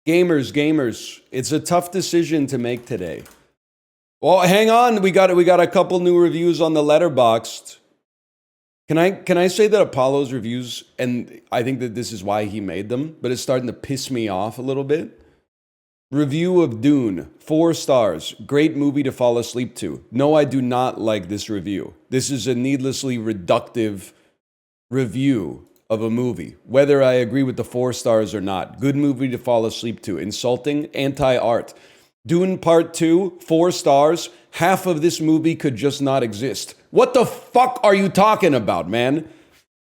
Gamers, it's a tough decision to make today. Well, hang on, we got a couple new reviews on the Letterboxd. Can I say that Apollo's reviews, and I think that this is why he made them, but it's starting to piss me off a little bit. Review of Dune, 4 stars. Great movie to fall asleep to. No, I do not like this review. This is a needlessly reductive review of a movie, whether I agree with the 4 stars or not. Good movie to fall asleep to. Insulting, anti-art. Dune Part 2, 4 stars. Half of this movie could just not exist. What the fuck are you talking about, man?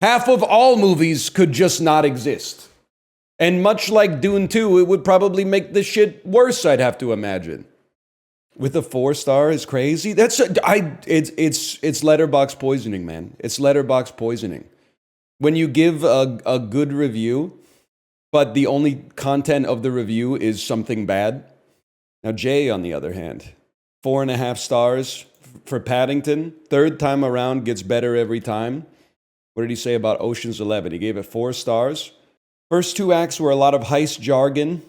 Half of all movies could just not exist. And much like Dune 2, it would probably make the shit worse, I'd have to imagine. With a 4 star is crazy. It's letterbox poisoning, man. It's letterbox poisoning. When you give a good review, but the only content of the review is something bad. Now, Jay, on the other hand, 4.5 stars for Paddington. 3rd time around gets better every time. What did he say about Ocean's 11? He gave it 4 stars. First 2 acts were a lot of heist jargon.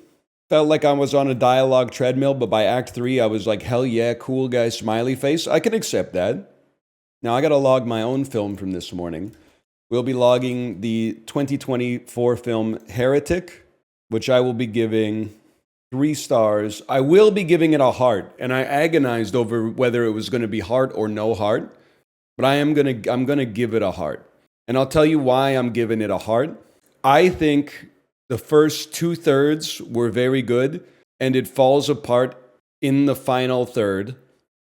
Felt like I was on a dialogue treadmill, but by Act 3, I was like, hell yeah, cool guy, smiley face. I can accept that. Now, I got to log my own film from this morning. We'll be logging the 2024 film Heretic, which I will be giving 3 stars. I will be giving it a heart, and I agonized over whether it was going to be heart or no heart, but I'm going to give it a heart. And I'll tell you why I'm giving it a heart. I think the first 2/3 were very good, and it falls apart in the final third.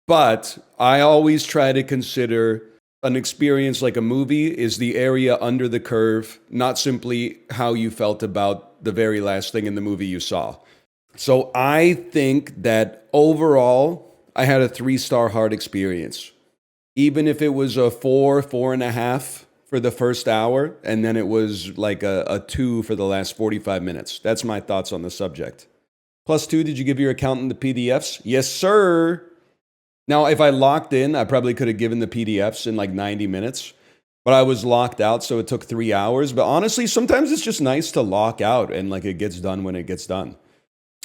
But I always try to consider an experience like a movie is the area under the curve, not simply how you felt about the very last thing in the movie you saw. So I think that overall, I had a 3-star heart experience. Even if it was a 4.5 for the first hour, and then it was like a 2 for the last 45 minutes. That's my thoughts on the subject. +2, did you give your accountant the PDFs? Yes, sir. Now, if I locked in, I probably could have given the PDFs in like 90 minutes, but I was locked out, so it took 3 hours. But honestly, sometimes it's just nice to lock out and like it gets done when it gets done.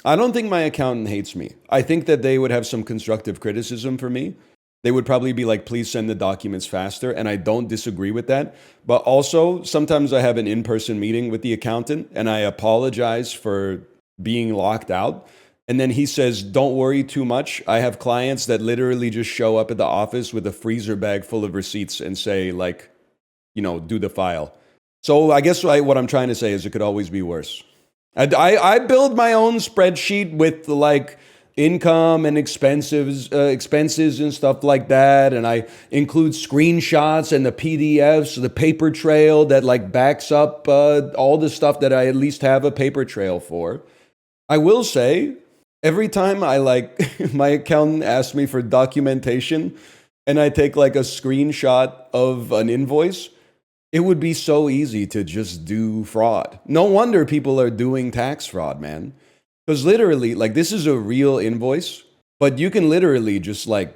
I don't think my accountant hates me. I think that they would have some constructive criticism for me. They would probably be like, please send the documents faster, and I don't disagree with that. But also, sometimes I have an in-person meeting with the accountant, and I apologize for being locked out. And then he says, don't worry too much. I have clients that literally just show up at the office with a freezer bag full of receipts and say, like, you know, do the file. So I guess what I'm trying to say is it could always be worse. I build my own spreadsheet with like income and expenses and stuff like that. And I include screenshots and the PDFs, the paper trail that like backs up all the stuff that I at least have a paper trail for. I will say, every time I like, my accountant asks me for documentation and I take like a screenshot of an invoice, it would be so easy to just do fraud. No wonder people are doing tax fraud, man. Because literally, like this is a real invoice, but you can literally just like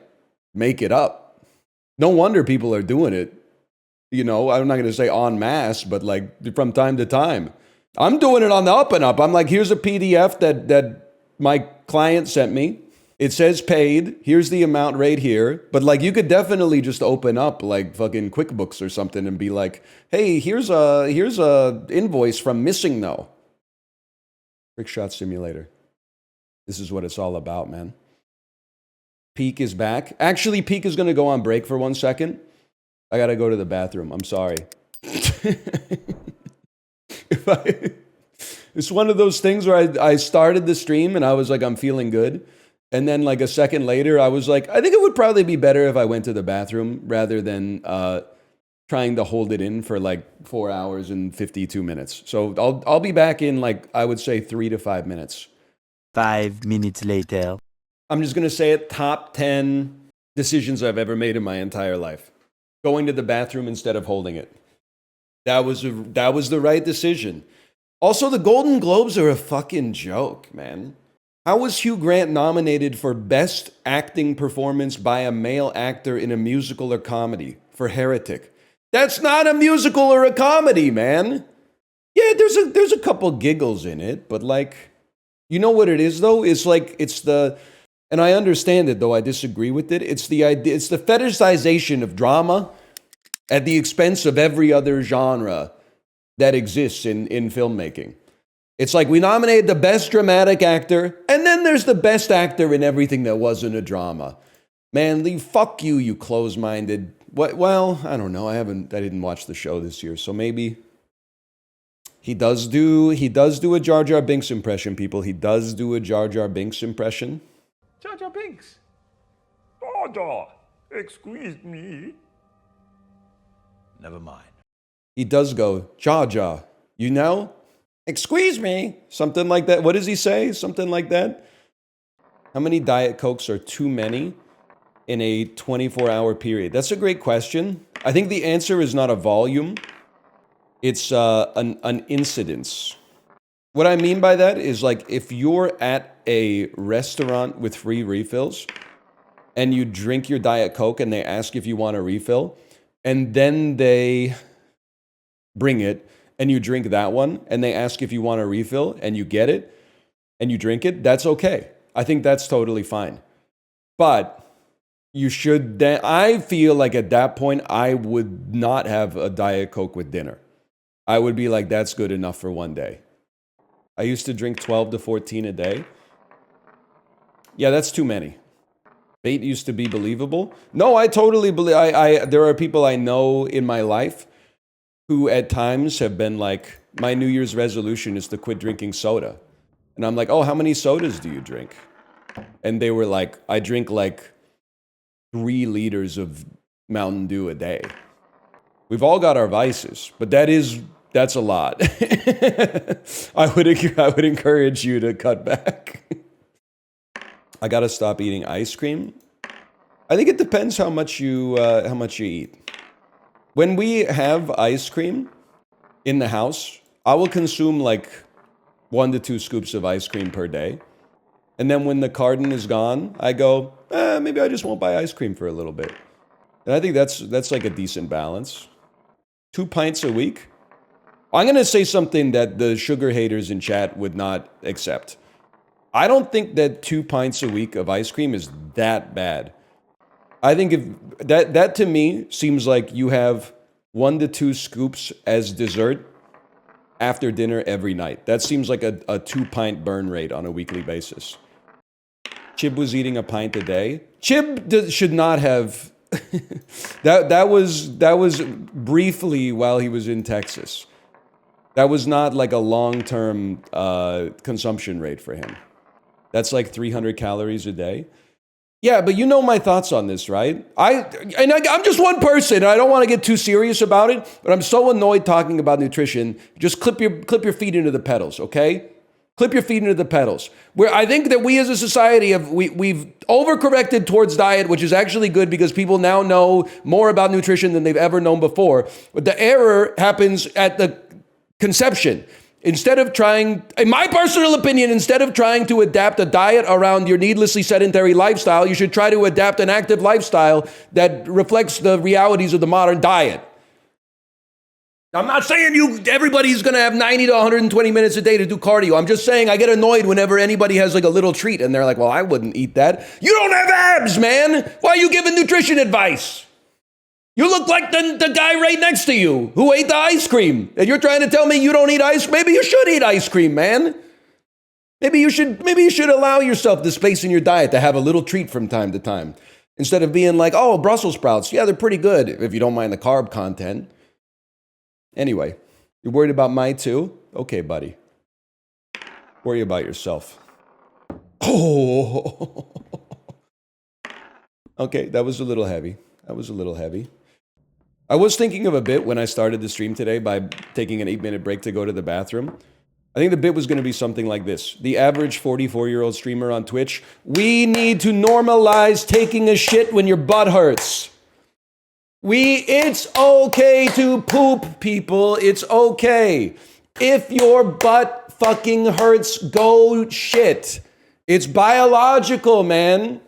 make it up. No wonder people are doing it. You know, I'm not going to say en masse, but like from time to time. I'm doing it on the up and up. I'm like, here's a PDF that my client sent me. It says paid. Here's the amount right here. But like, you could definitely just open up like fucking QuickBooks or something and be like, hey, here's a invoice from Missing No. Trickshot Simulator. This is what it's all about, man. Peak is back. Actually, Peak is going to go on break for 1 second. I got to go to the bathroom. I'm sorry. It's one of those things where I started the stream and I was like, I'm feeling good. And then like a second later, I was like, I think it would probably be better if I went to the bathroom rather than trying to hold it in for like 4 hours and 52 minutes. So I'll be back in like, I would say 3 to 5 minutes. 5 minutes later. I'm just going to say it, top 10 decisions I've ever made in my entire life. Going to the bathroom instead of holding it. That was the right decision. Also, the Golden Globes are a fucking joke, man. How was Hugh Grant nominated for Best Acting Performance by a Male Actor in a Musical or Comedy for Heretic? That's not a musical or a comedy, man. Yeah, there's a couple giggles in it, but like, You know what it is though? It's like and I understand it though I disagree with it. It's the idea. It's the fetishization of drama at the expense of every other genre that exists in filmmaking. It's like we nominated the best dramatic actor, and then there's the best actor in everything that wasn't a drama. Man, fuck you, you close-minded. What? Well, I don't know. I didn't watch the show this year, so maybe he does do a Jar Jar Binks impression, people. He does do a Jar Jar Binks impression. Jar Jar Binks. Jar Jar, excuse me. Never mind. He does go, Jar Jar, you know? Excuse me. Something like that. What does he say? Something like that? How many Diet Cokes are too many in a 24-hour period? That's a great question. I think the answer is not a volume. It's an incidence. What I mean by that is like if you're at a restaurant with free refills and you drink your Diet Coke and they ask if you want a refill, and then they bring it and you drink that one and they ask if you want a refill and you get it and you drink it, that's okay. I think that's totally fine. But you should, I feel like at that point, I would not have a Diet Coke with dinner. I would be like, that's good enough for one day. I used to drink 12 to 14 a day. Yeah, that's too many. Bait used to be believable. No, I totally believe, there are people I know in my life who at times have been like, my New Year's resolution is to quit drinking soda. And I'm like, oh, how many sodas do you drink? And they were like, I drink like 3 liters of Mountain Dew a day. We've all got our vices, but that's a lot. I would encourage you to cut back. I gotta stop eating ice cream. I think it depends how much you eat. When we have ice cream in the house, I will consume like 1 to 2 scoops of ice cream per day. And then when the carton is gone, I go, maybe I just won't buy ice cream for a little bit. And I think that's like a decent balance. 2 pints a week? I'm going to say something that the sugar haters in chat would not accept. I don't think that 2 pints a week of ice cream is that bad. I think if that to me seems like you have 1 to 2 scoops as dessert after dinner every night. That seems like a 2-pint burn rate on a weekly basis. Chib was eating a pint a day. Chib should not have. that was briefly while he was in Texas. That was not like a long-term consumption rate for him. That's like 300 calories a day. Yeah, but you know my thoughts on this, right? I'm just one person, and I don't want to get too serious about it, but I'm so annoyed talking about nutrition. Just clip your feet into the pedals, okay? Clip your feet into the pedals. Where I think that we as a society we've overcorrected towards diet, which is actually good because people now know more about nutrition than they've ever known before. But the error happens at the conception. Instead of trying, in my personal opinion, instead of trying to adapt a diet around your needlessly sedentary lifestyle, you should try to adapt an active lifestyle that reflects the realities of the modern diet. I'm not saying everybody's going to have 90 to 120 minutes a day to do cardio. I'm just saying I get annoyed whenever anybody has like a little treat and they're like, well, I wouldn't eat that. You don't have abs, man. Why are you giving nutrition advice? You look like the guy right next to you who ate the ice cream. And you're trying to tell me you don't eat ice? Maybe you should eat ice cream, man. Maybe you should allow yourself the space in your diet to have a little treat from time to time. Instead of being like, oh, Brussels sprouts. Yeah, they're pretty good if you don't mind the carb content. Anyway, you're worried about my too? Okay, buddy. Worry about yourself. Oh. Okay, that was a little heavy. I was thinking of a bit when I started the stream today by taking an 8-minute break to go to the bathroom. I think the bit was going to be something like this. The average 44-year-old streamer on Twitch, we need to normalize taking a shit when your butt hurts. It's okay to poop, people. It's okay. If your butt fucking hurts, go shit. It's biological, man.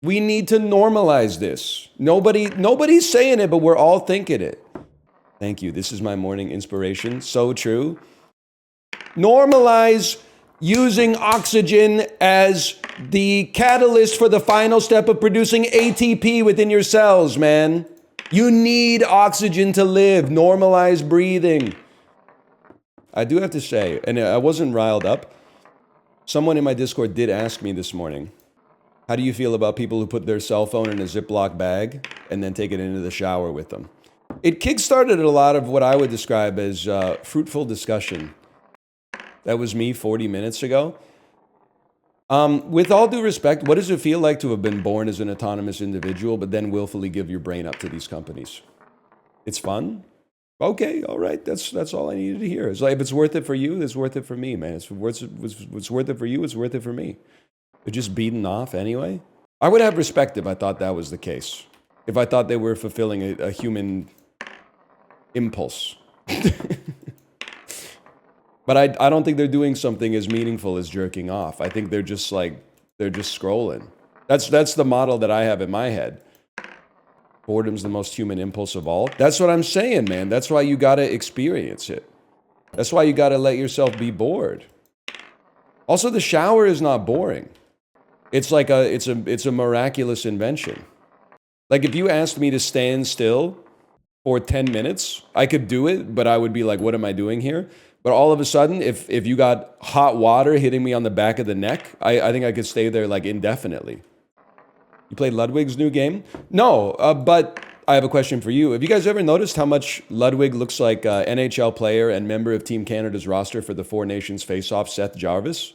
We need to normalize this. Nobody's saying it, but we're all thinking it. Thank you. This is my morning inspiration. So true. Normalize using oxygen as the catalyst for the final step of producing ATP within your cells, man. You need oxygen to live. Normalize breathing. I do have to say, and I wasn't riled up. Someone in my Discord did ask me this morning, how do you feel about people who put their cell phone in a Ziploc bag and then take it into the shower with them? It kickstarted a lot of what I would describe as fruitful discussion. That was me 40 minutes ago. With all due respect, what does it feel like to have been born as an autonomous individual, but then willfully give your brain up to these companies? It's fun? Okay, all right, that's all I needed to hear. It's like, if it's worth it for you, it's worth it for me, man. It's worth it for you, it's worth it for me. They're just beaten off anyway. I would have respect if I thought that was the case. If I thought they were fulfilling a human impulse. But I don't think they're doing something as meaningful as jerking off. I think they're just scrolling. That's the model that I have in my head. Boredom's the most human impulse of all. That's what I'm saying, man. That's why you gotta experience it. That's why you gotta let yourself be bored. Also, the shower is not boring. It's like it's a miraculous invention. Like if you asked me to stand still for 10 minutes, I could do it, but I would be like, what am I doing here? But all of a sudden, if you got hot water hitting me on the back of the neck, I think I could stay there like indefinitely. You played Ludwig's new game? No, but I have a question for you. Have you guys ever noticed how much Ludwig looks like NHL player and member of Team Canada's roster for the Four Nations Face-Off, Seth Jarvis?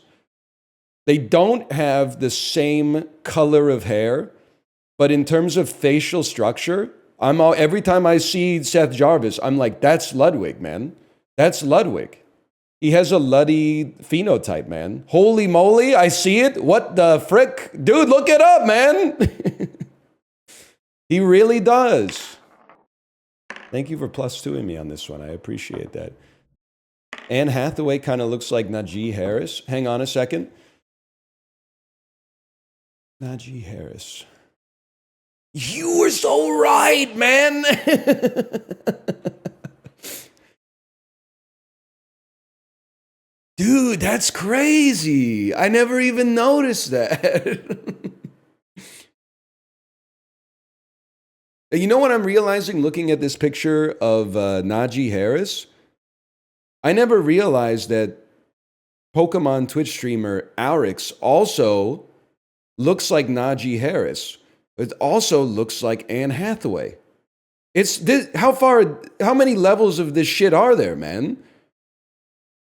They don't have the same color of hair, but in terms of facial structure, every time I see Seth Jarvis, I'm like, that's Ludwig, man. That's Ludwig. He has a Luddy phenotype, man. Holy moly, I see it. What the frick? Dude, look it up, man. He really does. Thank you for +2ing me on this one. I appreciate that. Anne Hathaway kind of looks like Najee Harris. Hang on a second. Najee Harris. You were so right, man. Dude, that's crazy. I never even noticed that. You know what I'm realizing looking at this picture of Najee Harris? I never realized that Pokemon Twitch streamer Aurix also looks like Najee Harris. It also looks like Anne Hathaway. How many levels of this shit are there, man?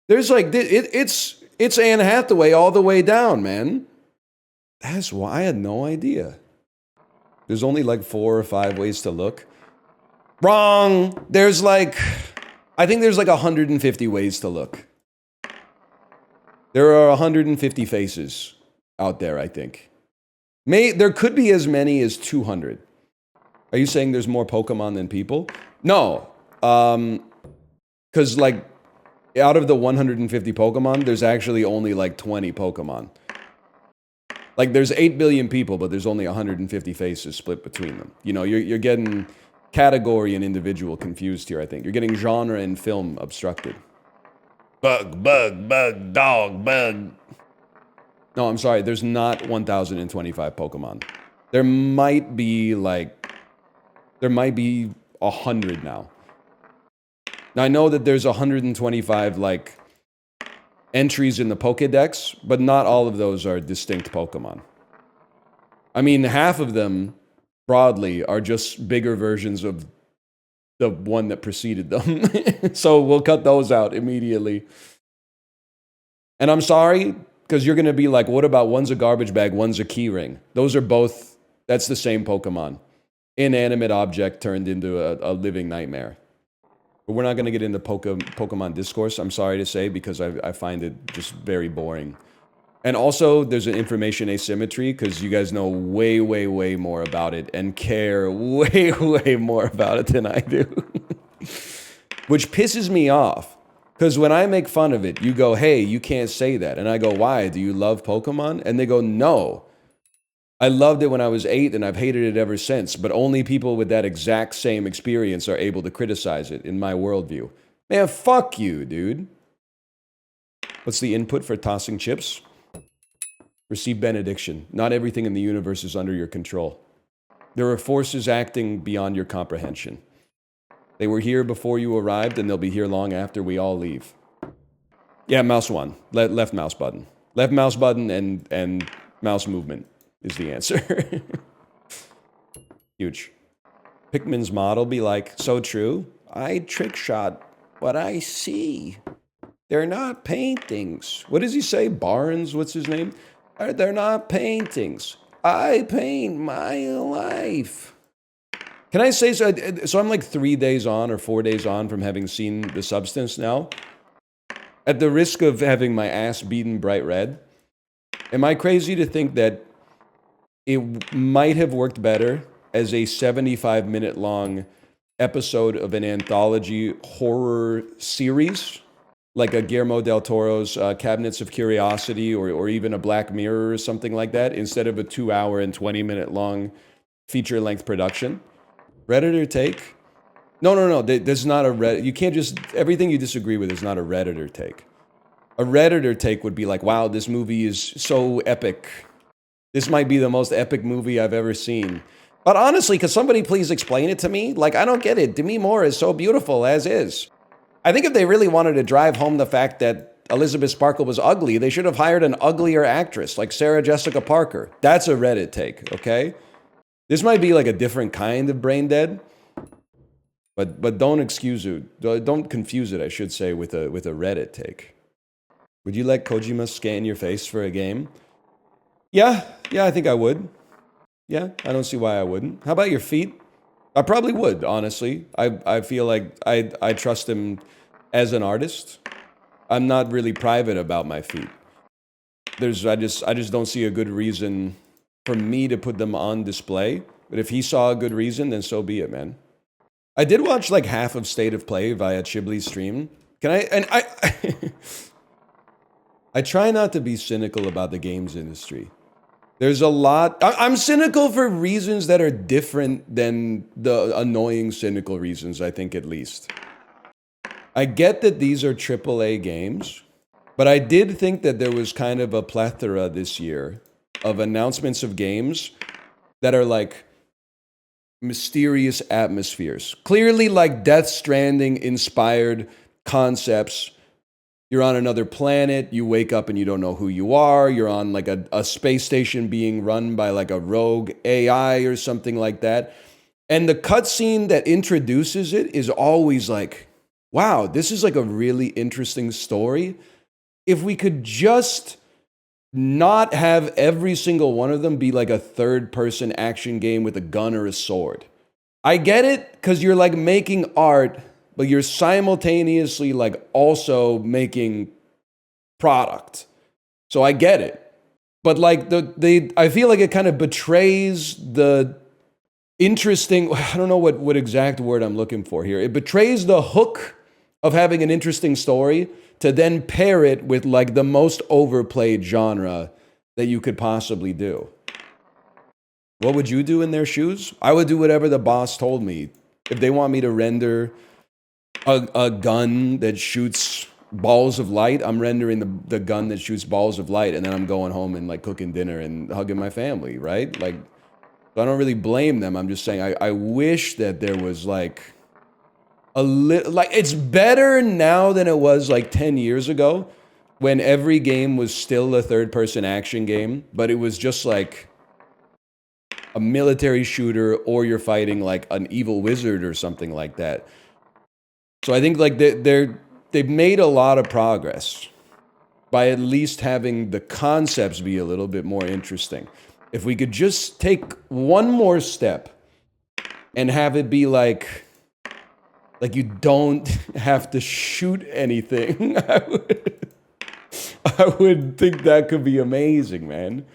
There's like, it's Anne Hathaway all the way down, man. That's why I had no idea. There's only like 4 or 5 ways to look. Wrong. I think there's like 150 ways to look. There are 150 faces out there, I think. There could be as many as 200. Are you saying there's more Pokemon than people? No. Because like, out of the 150 Pokemon, there's actually only like 20 Pokemon. Like there's 8 billion people, but there's only 150 faces split between them. You know, you're getting category and individual confused here, I think. You're getting genre and film obstructed. Bug, dog, bug. No, I'm sorry, there's not 1,025 Pokemon. There might be 100 now. Now, I know that there's 125, like, entries in the Pokédex, but not all of those are distinct Pokemon. I mean, half of them, broadly, are just bigger versions of the one that preceded them. So we'll cut those out immediately. And I'm sorry, because you're going to be like, what about one's a garbage bag, one's a keyring? Those are both, that's the same Pokemon. Inanimate object turned into a living nightmare. But we're not going to get into Pokemon discourse, I'm sorry to say, because I find it just very boring. And also, there's an information asymmetry, because you guys know way, way, way more about it and care way, way more about it than I do. Which pisses me off, because when I make fun of it, you go, hey, you can't say that. And I go, why? Do you love Pokemon? And they go, no. I loved it when I was 8, and I've hated it ever since, but only people with that exact same experience are able to criticize it in my worldview. Man, fuck you, dude. What's the input for tossing chips? Receive benediction. Not everything in the universe is under your control. There are forces acting beyond your comprehension. They were here before you arrived, and they'll be here long after we all leave. Yeah, mouse one. Left mouse button. Left mouse button and mouse movement is the answer. Huge. Pikmin's model be like, so true. I trick shot what I see. They're not paintings. What does he say? Barnes, what's his name? They're not paintings. I paint my life. Can I say so? So I'm like 3 days on or 4 days on from having seen The Substance now. At the risk of having my ass beaten bright red, am I crazy to think that it might have worked better as a 75-minute long episode of an anthology horror series? Like a Guillermo del Toro's Cabinets of Curiosity or even a Black Mirror or something like that, instead of a 2 hour and 20-minute long feature-length production. Redditor take? No. There's not a Reddit. You can't just, everything you disagree with is not a Redditor take. A Redditor take would be like, wow, this movie is so epic. This might be the most epic movie I've ever seen. But honestly, could somebody please explain it to me? Like, I don't get it. Demi Moore is so beautiful as is. I think if they really wanted to drive home the fact that Elizabeth Sparkle was ugly, they should have hired an uglier actress like Sarah Jessica Parker. That's a Reddit take, okay? This might be like a different kind of brain dead, but don't excuse it. Don't confuse it, I should say, with a Reddit take. Would you let Kojima scan your face for a game? Yeah, I think I would. Yeah, I don't see why I wouldn't. How about your feet? I probably would, honestly. I feel like I trust him as an artist. I'm not really private about my feet. I just don't see a good reason for me to put them on display. But if he saw a good reason, then so be it, man. I did watch like half of State of Play via Chibli's stream. I try not to be cynical about the games industry. There's a lot. I'm cynical for reasons that are different than the annoying cynical reasons, I think, at least. I get that these are AAA games, but I did think that there was kind of a plethora this year of announcements of games that are like mysterious atmospheres. Clearly like Death Stranding inspired concepts. You're on another planet, you wake up and you don't know who you are, you're on like a space station being run by like a rogue AI or something like that. And the cutscene that introduces it is always like, wow, this is like a really interesting story. If we could just not have every single one of them be like a third-person action game with a gun or a sword. I get it, because you're like making art, but you're simultaneously like also making product. So I get it. But like I feel like it kind of betrays the interesting, I don't know what exact word I'm looking for here. It betrays the hook of having an interesting story to then pair it with like the most overplayed genre that you could possibly do. What would you do in their shoes? I would do whatever the boss told me. If they want me to render a gun that shoots balls of light, I'm rendering the gun that shoots balls of light, and then I'm going home and like cooking dinner and hugging my family, right? Like, I don't really blame them. I'm just saying I wish that there was like a little, like, it's better now than it was like 10 years ago when every game was still a third-person action game, but it was just like a military shooter, or you're fighting like an evil wizard or something like that. So I think like they've made a lot of progress by at least having the concepts be a little bit more interesting. If we could just take one more step and have it be like you don't have to shoot anything, I would think that could be amazing, man.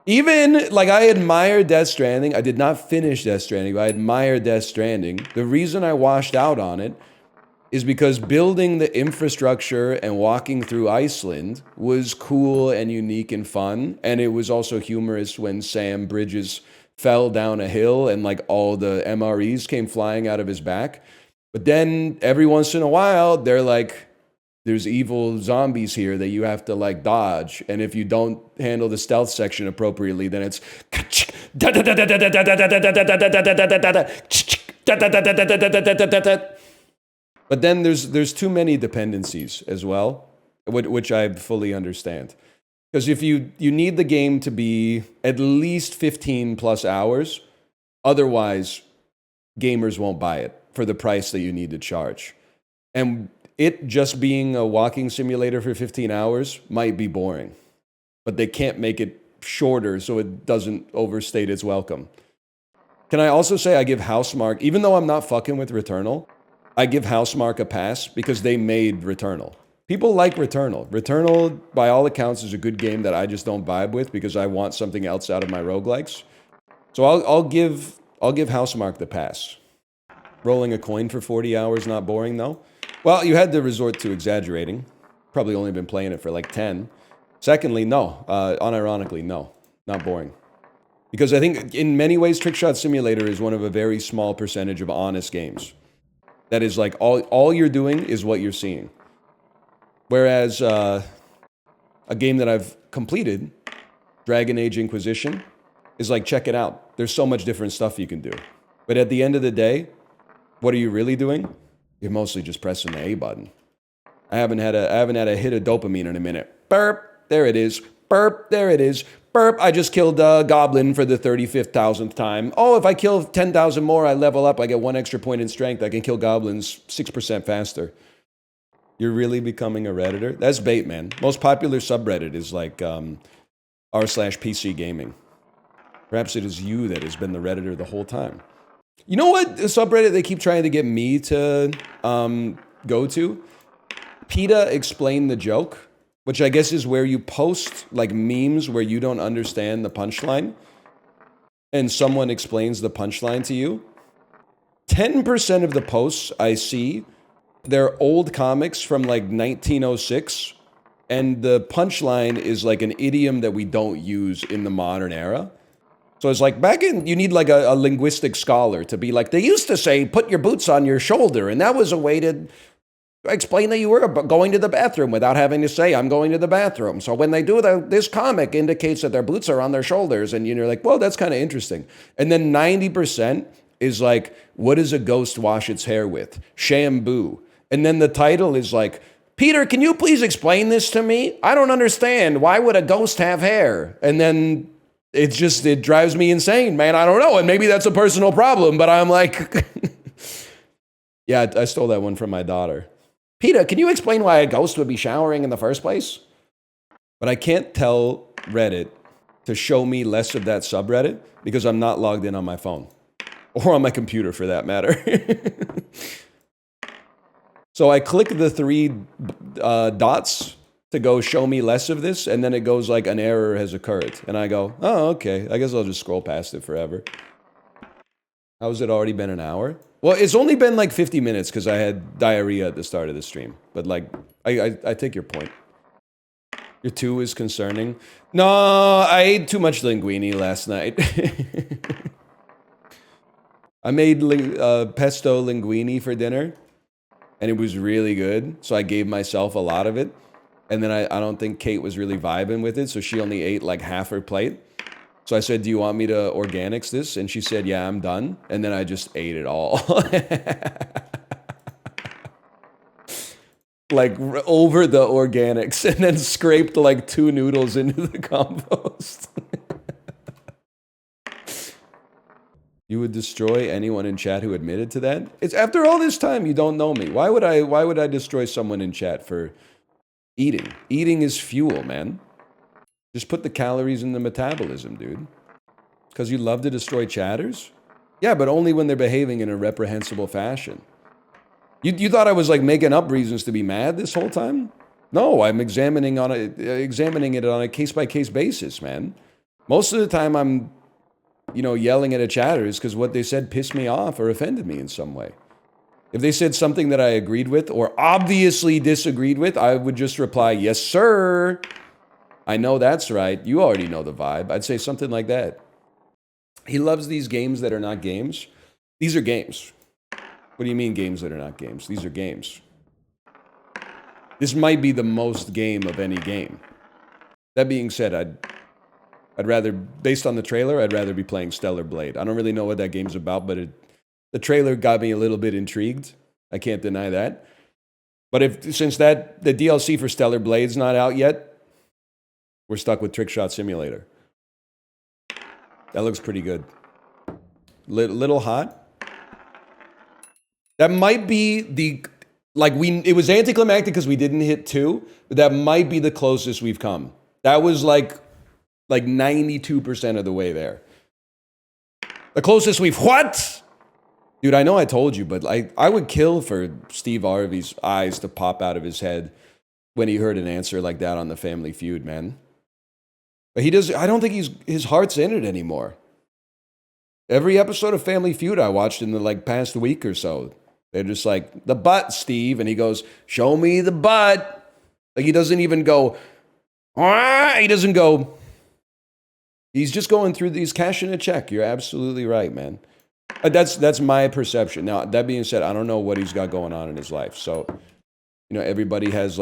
Even, like, I admire Death Stranding. I did not finish Death Stranding, but I admire Death Stranding. The reason I washed out on it is because building the infrastructure and walking through Iceland was cool and unique and fun. And it was also humorous when Sam Bridges fell down a hill and, like, all the MREs came flying out of his back. But then every once in a while, they're like, there's evil zombies here that you have to like dodge. And if you don't handle the stealth section appropriately, then it's but then there's too many dependencies as well, which I fully understand. Because if you need the game to be at least 15 plus hours, otherwise gamers won't buy it for the price that you need to charge. And it just being a walking simulator for 15 hours might be boring, but they can't make it shorter so it doesn't overstate its welcome. Can I also say I give Housemarque, even though I'm not fucking with Returnal, I give Housemarque a pass because they made Returnal. People like Returnal. Returnal, by all accounts, is a good game that I just don't vibe with because I want something else out of my roguelikes. So I'll give Housemarque the pass. Rolling a coin for 40 hours, not boring though? Well, you had to resort to exaggerating. Probably only been playing it for like 10. Secondly, no. Unironically, no. Not boring. Because I think in many ways, Trickshot Simulator is one of a very small percentage of honest games. That is like all you're doing is what you're seeing. Whereas a game that I've completed, Dragon Age Inquisition, is like, check it out. There's so much different stuff you can do. But at the end of the day, what are you really doing? You're mostly just pressing the A button. I haven't had a hit of dopamine in a minute. Burp, there it is. Burp, there it is. Burp, I just killed a goblin for the 35,000th time. Oh, if I kill 10,000 more, I level up. I get 1 extra point in strength. I can kill goblins 6% faster. You're really becoming a Redditor? That's bait, man. Most popular subreddit is like r/PC gaming. Perhaps it is you that has been the Redditor the whole time. You know what subreddit they keep trying to get me to go to? PeterExplainTheJoke, which I guess is where you post like memes where you don't understand the punchline and someone explains the punchline to you. 10% of the posts I see, they're old comics from like 1906, and the punchline is like an idiom that we don't use in the modern era. So it's like back in, you need like a linguistic scholar to be like, they used to say, put your boots on your shoulder. And that was a way to explain that you were going to the bathroom without having to say, I'm going to the bathroom. So when they do this comic indicates that their boots are on their shoulders. And you're like, well, that's kind of interesting. And then 90% is like, what does a ghost wash its hair with? Shampoo. And then the title is like, Peter, can you please explain this to me? I don't understand. Why would a ghost have hair? And then it drives me insane, man. I don't know. And maybe that's a personal problem, but I'm like, yeah, I stole that one from my daughter. Peter, can you explain why a ghost would be showering in the first place? But I can't tell Reddit to show me less of that subreddit because I'm not logged in on my phone or on my computer for that matter. So I click the 3 dots to go show me less of this, and then it goes like an error has occurred. And I go, oh, okay, I guess I'll just scroll past it forever. How's it already been an hour? Well, it's only been like 50 minutes because I had diarrhea at the start of the stream. But like, I take your point. Your 2 is concerning. No, I ate too much linguine last night. I made pesto linguine for dinner, and it was really good. So I gave myself a lot of it. And then I don't think Kate was really vibing with it, so she only ate like half her plate. So I said, do you want me to organics this? And she said, yeah, I'm done. And then I just ate it all. Like over the organics, and then scraped like 2 noodles into the compost. You would destroy anyone in chat who admitted to that? It's after all this time, you don't know me. Why would I destroy someone in chat for eating? Eating is fuel, man. Just put the calories in the metabolism, dude. Because you love to destroy chatters? Yeah, but only when they're behaving in a reprehensible fashion. You thought I was like making up reasons to be mad this whole time? No, I'm examining it on a case-by-case basis, man. Most of the time I'm, yelling at a chatter is because what they said pissed me off or offended me in some way. If they said something that I agreed with or obviously disagreed with, I would just reply, yes, sir. I know that's right. You already know the vibe. I'd say something like that. He loves these games that are not games. These are games. What do you mean games that are not games? These are games. This might be the most game of any game. That being said, I'd rather, based on the trailer, I'd rather be playing Stellar Blade. I don't really know what that game's about, but the trailer got me a little bit intrigued. I can't deny that. But since the DLC for Stellar Blade's not out yet, we're stuck with Trick Shot Simulator. That looks pretty good. Little hot. That might be it was anticlimactic because we didn't hit 2, but that might be the closest we've come. That was like 92% of the way there. The closest what? Dude, I know I told you, but I would kill for Steve Harvey's eyes to pop out of his head when he heard an answer like that on the Family Feud, man. But I don't think his heart's in it anymore. Every episode of Family Feud I watched in the past week or so, they're just like, the butt, Steve. And he goes, show me the butt. He doesn't even go, he doesn't go, he's just going through these, cashing a check. You're absolutely right, man. That's my perception. Now, that being said, I don't know what he's got going on in his life. So, everybody has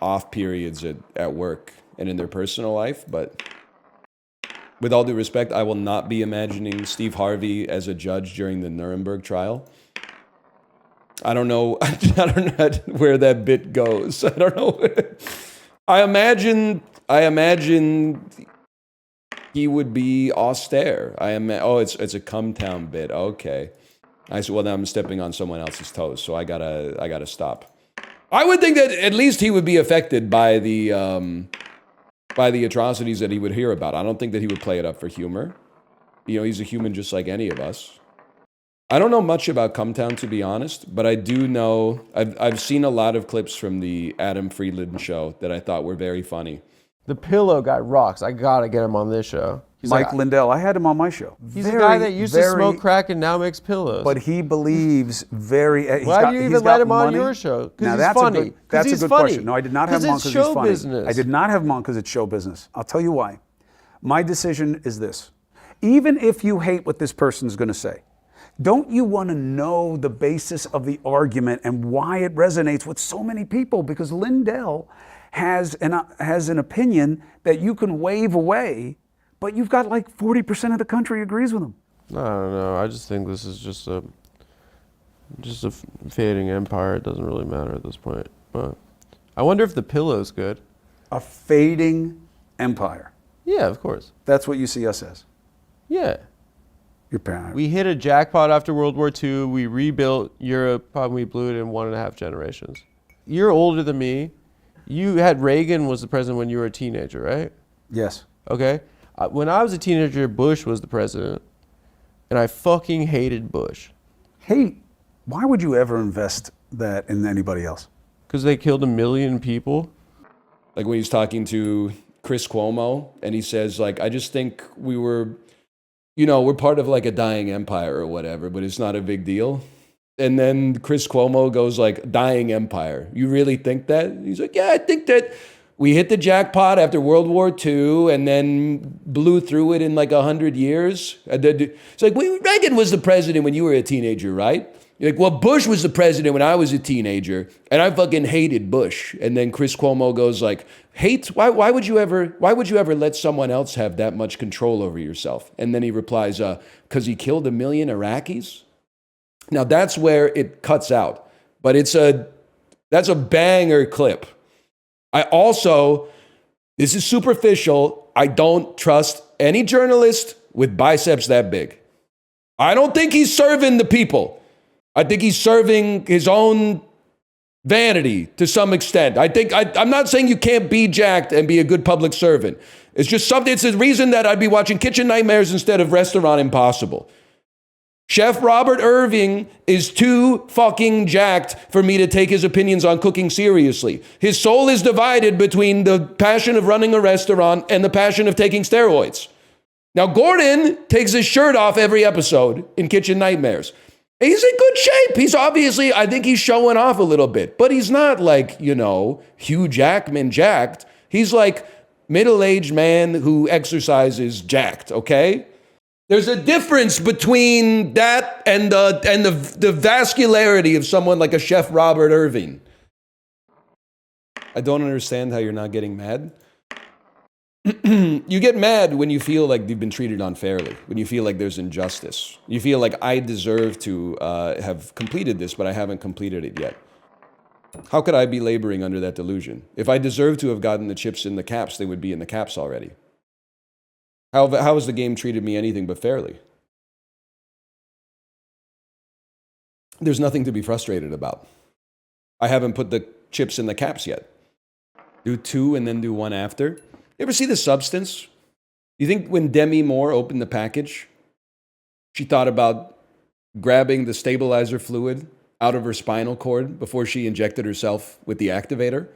off periods at work and in their personal life. But with all due respect, I will not be imagining Steve Harvey as a judge during the Nuremberg trial. I don't know where that bit goes. I don't know. I imagine he would be austere. It's a cumtown bit. Okay. Well, now I'm stepping on someone else's toes, so I gotta stop. I would think that at least he would be affected by the atrocities that he would hear about. I don't think that he would play it up for humor. He's a human just like any of us. I don't know much about Cumtown, to be honest, but I do know, I've seen a lot of clips from the Adam Friedland show that I thought were very funny. The pillow guy rocks. I gotta get him on this show. He's Mike Lindell, I had him on my show. He's a guy that used to smoke crack and now makes pillows. But he believes very... Why do you even let him on your show? Because he's funny. That's a good question. No, I did not have him on because he's funny. Business. I did not have him on because it's show business. I'll tell you why. My decision is this. Even if you hate what this person's going to say, don't you want to know the basis of the argument and why it resonates with so many people? Because Lindell has an opinion that you can wave away, but you've got 40% of the country agrees with him. I don't know. I just think this is just a fading empire. It doesn't really matter at this point. But I wonder if the pillow's good. A fading empire. Yeah, of course. That's what you see us as. Yeah. Your parent. We hit a jackpot after World War II. We rebuilt Europe, and we blew it in 1.5 generations. You're older than me. You had Reagan was the president when you were a teenager, right? Yes. Okay. When I was a teenager, Bush was the president, and I fucking hated Bush. Hey, why would you ever invest that in anybody else? Because they killed 1 million people. Like when he's talking to Chris Cuomo, and he says, I just think we're part of a dying empire or whatever, but it's not a big deal. And then Chris Cuomo goes dying empire. You really think that? He's like, yeah, I think that we hit the jackpot after World War II and then blew through it in 100 years. It's Reagan was the president when you were a teenager, right? You're like, well, Bush was the president when I was a teenager, and I fucking hated Bush. And then Chris Cuomo goes hate? Why would you ever let someone else have that much control over yourself? And then he replies, because he killed 1 million Iraqis? Now that's where it cuts out. But that's a banger clip. This is superficial. I don't trust any journalist with biceps that big. I don't think he's serving the people. I think he's serving his own vanity to some extent. I'm not saying you can't be jacked and be a good public servant. It's a reason that I'd be watching Kitchen Nightmares instead of Restaurant Impossible. Chef Robert Irving is too fucking jacked for me to take his opinions on cooking seriously. His soul is divided between the passion of running a restaurant and the passion of taking steroids. Now, Gordon takes his shirt off every episode in Kitchen Nightmares. He's in good shape. He's obviously, I think he's showing off a little bit, but he's not Hugh Jackman jacked. He's middle-aged man who exercises jacked, okay? There's a difference between that and the vascularity of someone like a Chef Robert Irving. I don't understand how you're not getting mad. You get mad when you feel like you've been treated unfairly, when you feel like there's injustice. You feel like I deserve to have completed this, but I haven't completed it yet. How could I be laboring under that delusion? If I deserved to have gotten the chips in the caps, they would be in the caps already. How has the game treated me anything but fairly? There's nothing to be frustrated about. I haven't put the chips in the caps yet. Do 2 and then do 1 after. You ever see The Substance? You think when Demi Moore opened the package, she thought about grabbing the stabilizer fluid out of her spinal cord before she injected herself with the activator?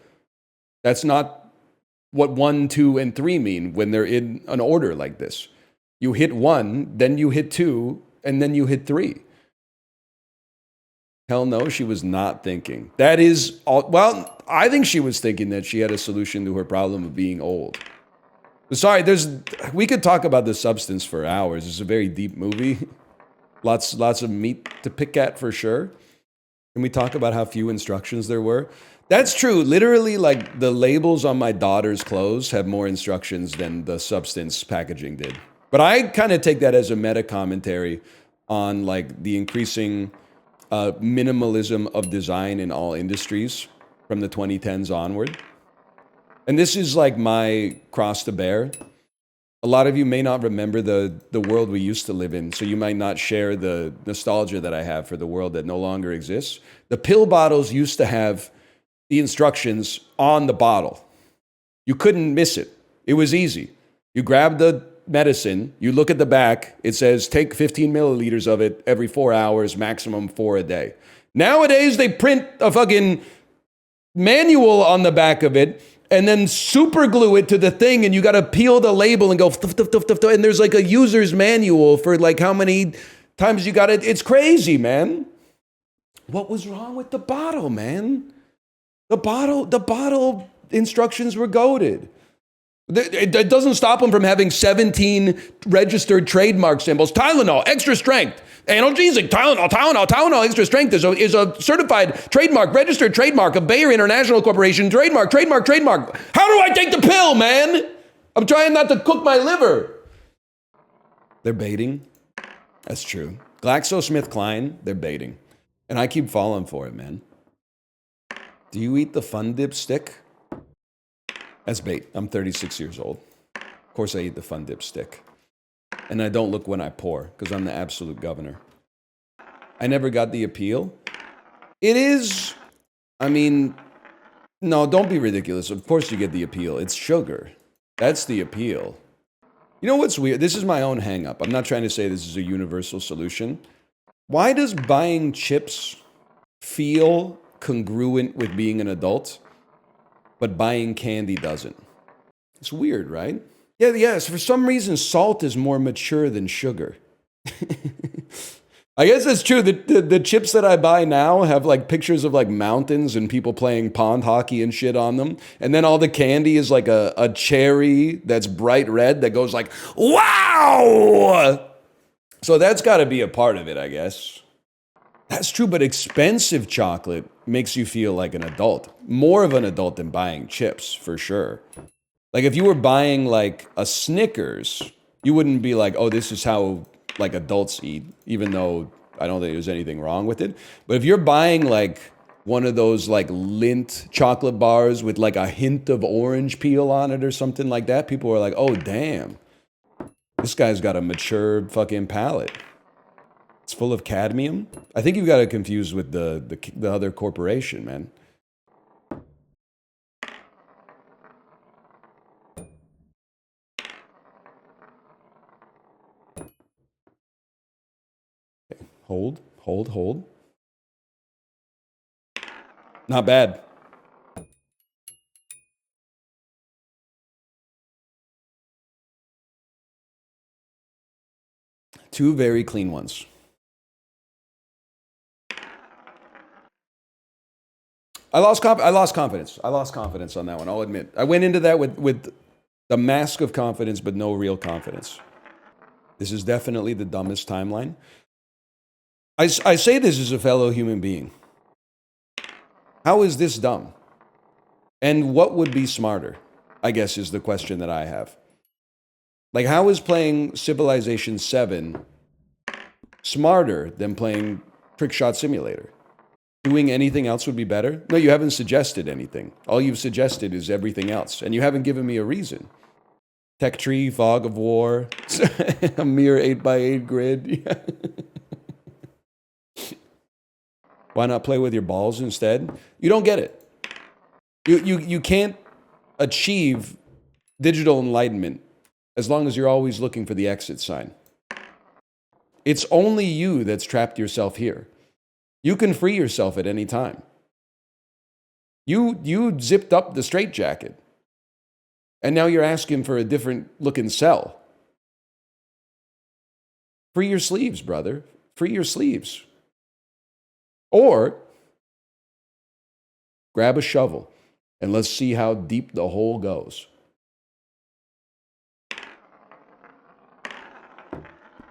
That's not what 1, 2, and 3 mean when they're in an order like this. You hit 1, then you hit 2, and then you hit 3. Hell no, she was not thinking. That is, well, I think she was thinking that she had a solution to her problem of being old. Sorry, we could talk about The Substance for hours. It's a very deep movie. Lots of meat to pick at for sure. Can we talk about how few instructions there were? That's true. Literally, like, the labels on my daughter's clothes have more instructions than the Substance packaging did. But I kind of take that as a meta commentary on, like, the increasing minimalism of design in all industries from the 2010s onward. And this is like my cross to bear. A lot of you may not remember the world we used to live in, so you might not share the nostalgia that I have for the world that no longer exists. The pill bottles used to have the instructions on the bottle. You couldn't miss it. It was easy. You grab the medicine, you look at the back, it says take 15 milliliters of it every 4 hours, maximum 4 a day. Nowadays, they print a fucking manual on the back of it and then super glue it to the thing, and you got to peel the label and go, and there's like a user's manual for like how many times you got it. It's crazy, man. What was wrong with the bottle, man? The bottle instructions were goated. It doesn't stop them from having 17 registered trademark symbols. Tylenol, extra strength. Analgesic, Tylenol, extra strength is a certified trademark, registered trademark of Bayer International Corporation. Trademark. How do I take the pill, man? I'm trying not to cook my liver. They're baiting. That's true. GlaxoSmithKline, they're baiting. And I keep falling for it, man. Do you eat the Fun Dip stick? That's bait. I'm 36 years old. Of course I eat the Fun Dip stick. And I don't look when I pour, because I'm the absolute governor. I never got the appeal. It is, I mean, no, don't be ridiculous. Of course you get the appeal. It's sugar. That's the appeal. You know what's weird? This is my own hang-up. I'm not trying to say this is a universal solution. Why does buying chips feel congruent with being an adult, but buying candy doesn't? It's weird, right? Yeah. So for some reason, salt is more mature than sugar. I guess that's true. The chips that I buy now have like pictures of like mountains and people playing pond hockey and shit on them. And then all the candy is like a cherry that's bright red that goes like, wow! So that's got to be a part of it, I guess. That's true, but expensive chocolate makes you feel like an adult. More of an adult than buying chips, for sure. Like if you were buying like a Snickers, you wouldn't be like, oh, this is how like adults eat, even though I don't think there's anything wrong with it. But if you're buying like one of those like Lindt chocolate bars with like a hint of orange peel on it or something like that, people are like, oh, damn, this guy's got a mature fucking palate. It's full of cadmium. I think you've got it confused with the other corporation, man. Okay. Hold. Not bad. Two very clean ones. I lost confidence. I lost confidence on that one, I'll admit. I went into that with the mask of confidence, but no real confidence. This is definitely the dumbest timeline. I say this as a fellow human being. How is this dumb? And what would be smarter, I guess, is the question that I have. Like, how is playing Civilization 7 smarter than playing Trickshot Simulator? Doing anything else would be better? No, you haven't suggested anything. All you've suggested is everything else, and you haven't given me a reason. Tech Tree, Fog of War, a mere 8x8 grid. Why not play with your balls instead? You don't get it. You can't achieve digital enlightenment as long as you're always looking for the exit sign. It's only you that's trapped yourself here. You can free yourself at any time. You zipped up the straitjacket, and now you're asking for a different looking cell. Free your sleeves, brother. Free your sleeves. Or grab a shovel and let's see how deep the hole goes.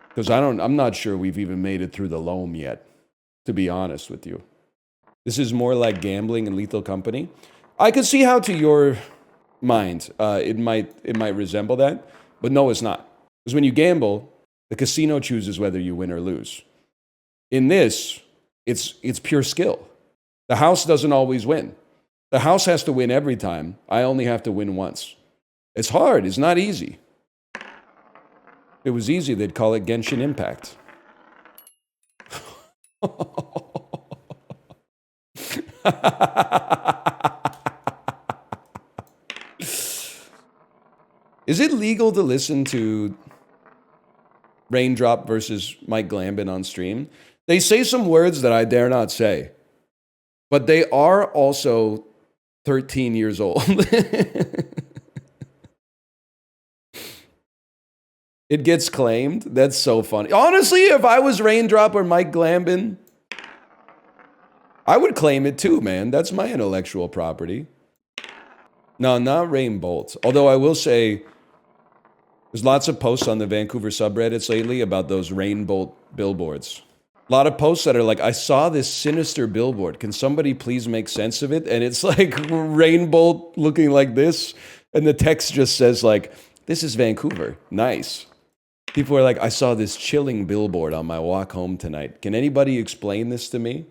Because I'm not sure we've even made it through the loam yet, to be honest with you. This is more like gambling and Lethal Company. I could see how to your mind it might resemble that, but no, it's not. Because when you gamble, the casino chooses whether you win or lose. In this, it's pure skill. The house doesn't always win. The house has to win every time. I only have to win once. It's hard. It's not easy. If it was easy, they'd call it Genshin Impact. Is it legal to listen to Raindrop versus Mike Gambin on stream? They say some words that I dare not say, but they are also 13 years old. It gets claimed. That's so funny. Honestly, if I was Raindrop or Mike Gambin, I would claim it too, man. That's my intellectual property. No, not Rainbolt. Although I will say, there's lots of posts on the Vancouver subreddits lately about those Rainbolt billboards. A lot of posts that are like, I saw this sinister billboard. Can somebody please make sense of it? And it's like Rainbolt looking like this. And the text just says like, this is Vancouver. Nice. People are like, I saw this chilling billboard on my walk home tonight. Can anybody explain this to me?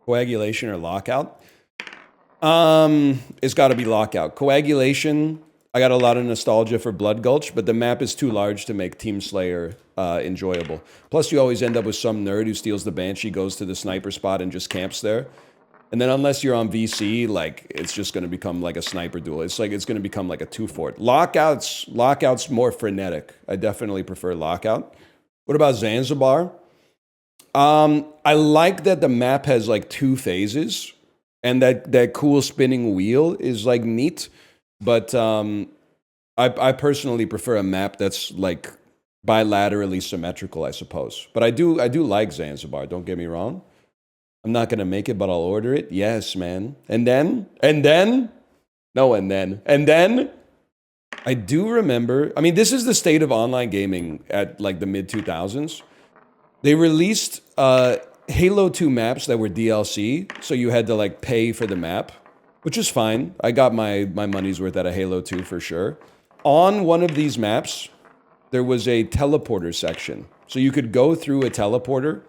Coagulation or lockout? It's got to be lockout. Coagulation, I got a lot of nostalgia for Blood Gulch, but the map is too large to make Team Slayer enjoyable. Plus, you always end up with some nerd who steals the Banshee, goes to the sniper spot, and just camps there. And then unless you're on VC, like, it's just going to become like a sniper duel. It's like, it's going to become like a 2-fort. Lockout's more frenetic. I definitely prefer Lockout. What about Zanzibar? I like that the map has like 2 phases, and that cool spinning wheel is like neat. But I personally prefer a map that's like bilaterally symmetrical, I suppose. But I do like Zanzibar, don't get me wrong. I'm not going to make it, but I'll order it. Yes, man. And then, I do remember, I mean, this is the state of online gaming at like the mid-2000s. They released Halo 2 maps that were DLC, so you had to like pay for the map, which is fine. I got my money's worth out of Halo 2 for sure. On one of these maps, there was a teleporter section. So you could go through a teleporter,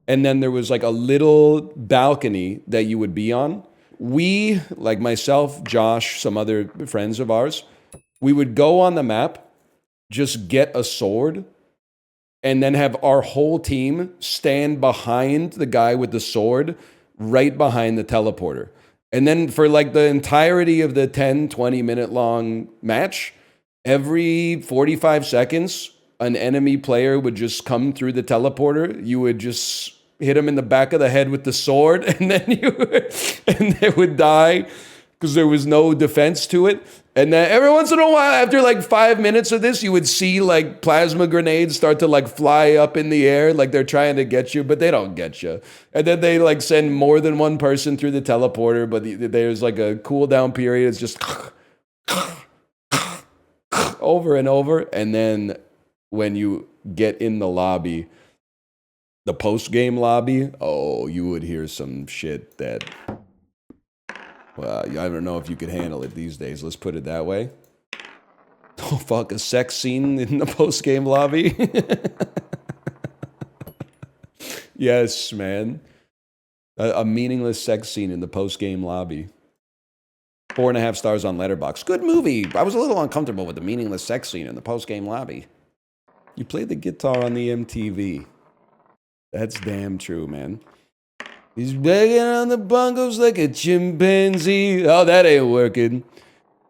and then there was like a little balcony that you would be on. We, like myself, Josh, some other friends of ours, we would go on the map, just get a sword, and then have our whole team stand behind the guy with the sword, right behind the teleporter. And then for like the entirety of the 10, 20 minute long match, every 45 seconds, an enemy player would just come through the teleporter. You would just hit him in the back of the head with the sword, and then and they would die because there was no defense to it. And then every once in a while, after like 5 minutes of this, you would see like plasma grenades start to like fly up in the air, like they're trying to get you, but they don't get you. And then they like send more than one person through the teleporter, but there's like a cooldown period. It's just over and over. And then when you get in the lobby, the post-game lobby, oh, you would hear some shit that... Well, I don't know if you could handle it these days. Let's put it that way. Oh, fuck, a sex scene in the post-game lobby? Yes, man. A meaningless sex scene in the post-game lobby. 4.5 stars on Letterboxd. Good movie. I was a little uncomfortable with the meaningless sex scene in the post-game lobby. You played the guitar on the MTV. That's damn true, man. He's begging on the bongos like a chimpanzee. Oh, that ain't working.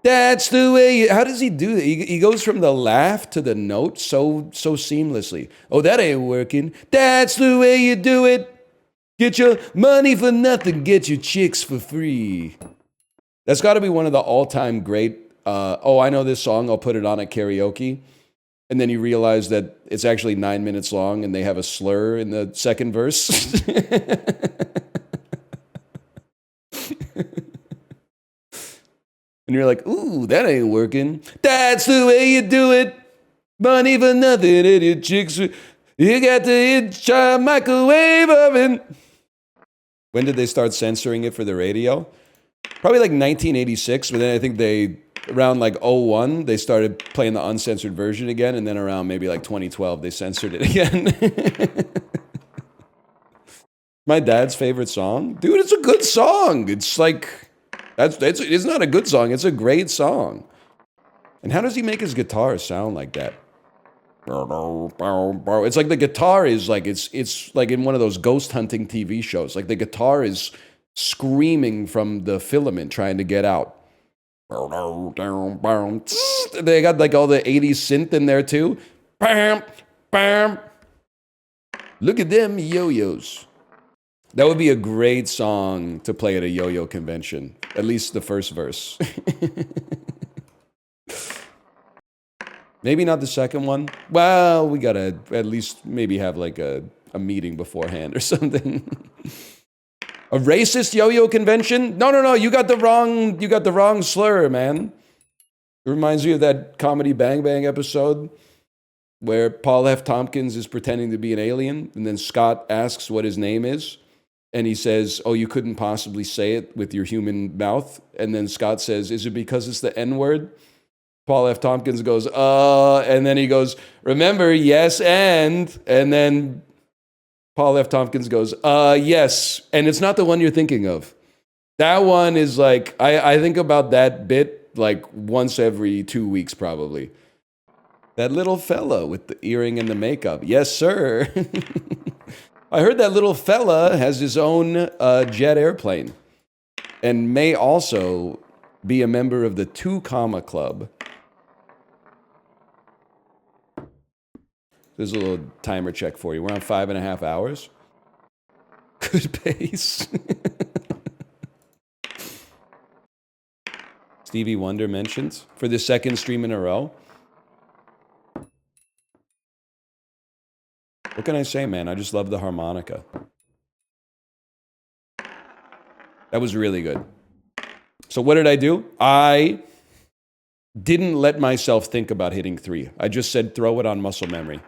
That's the way how does he do that? He goes from the laugh to the note so seamlessly. Oh, that ain't working. That's the way you do it. Get your money for nothing, get your chicks for free. That's got to be one of the all-time great, I know this song, I'll put it on at karaoke. And then you realize that it's actually 9 minutes long and they have a slur in the second verse. And you're like, ooh, that ain't working. That's the way you do it. Money for nothing and your chicks. You got to hit your microwave oven. When did they start censoring it for the radio? Probably like 1986, but then I think around like 01, they started playing the uncensored version again, and then around maybe like 2012, they censored it again. My dad's favorite song? Dude, it's a good song. It's like, it's not a good song, it's a great song. And how does he make his guitar sound like that? It's like the guitar is like, it's like in one of those ghost hunting TV shows. Like the guitar is screaming from the filament trying to get out. They got like all the 80s synth in there too. Look at them yo-yos. That would be a great song to play at a yo-yo convention. At least the first verse. Maybe not the second one. Well, we gotta at least maybe have like a meeting beforehand or something. A racist yo-yo convention? No. You got the wrong slur, man. It reminds me of that Comedy Bang Bang episode where Paul F. Tompkins is pretending to be an alien, and then Scott asks what his name is, and he says, "Oh, you couldn't possibly say it with your human mouth." And then Scott says, "Is it because it's the N-word?" Paul F. Tompkins goes, and then he goes, "Remember, yes, and then Paul F. Tompkins goes, yes, and it's not the one you're thinking of. That one is like, I think about that bit like once every 2 weeks probably. That little fella with the earring and the makeup. Yes, sir. I heard that little fella has his own jet airplane and may also be a member of the 2 Comma Club. There's a little timer check for you. We're on 5.5 hours. Good pace. Stevie Wonder mentions for the second stream in a row. What can I say, man? I just love the harmonica. That was really good. So what did I do? I didn't let myself think about hitting 3. I just said throw it on muscle memory.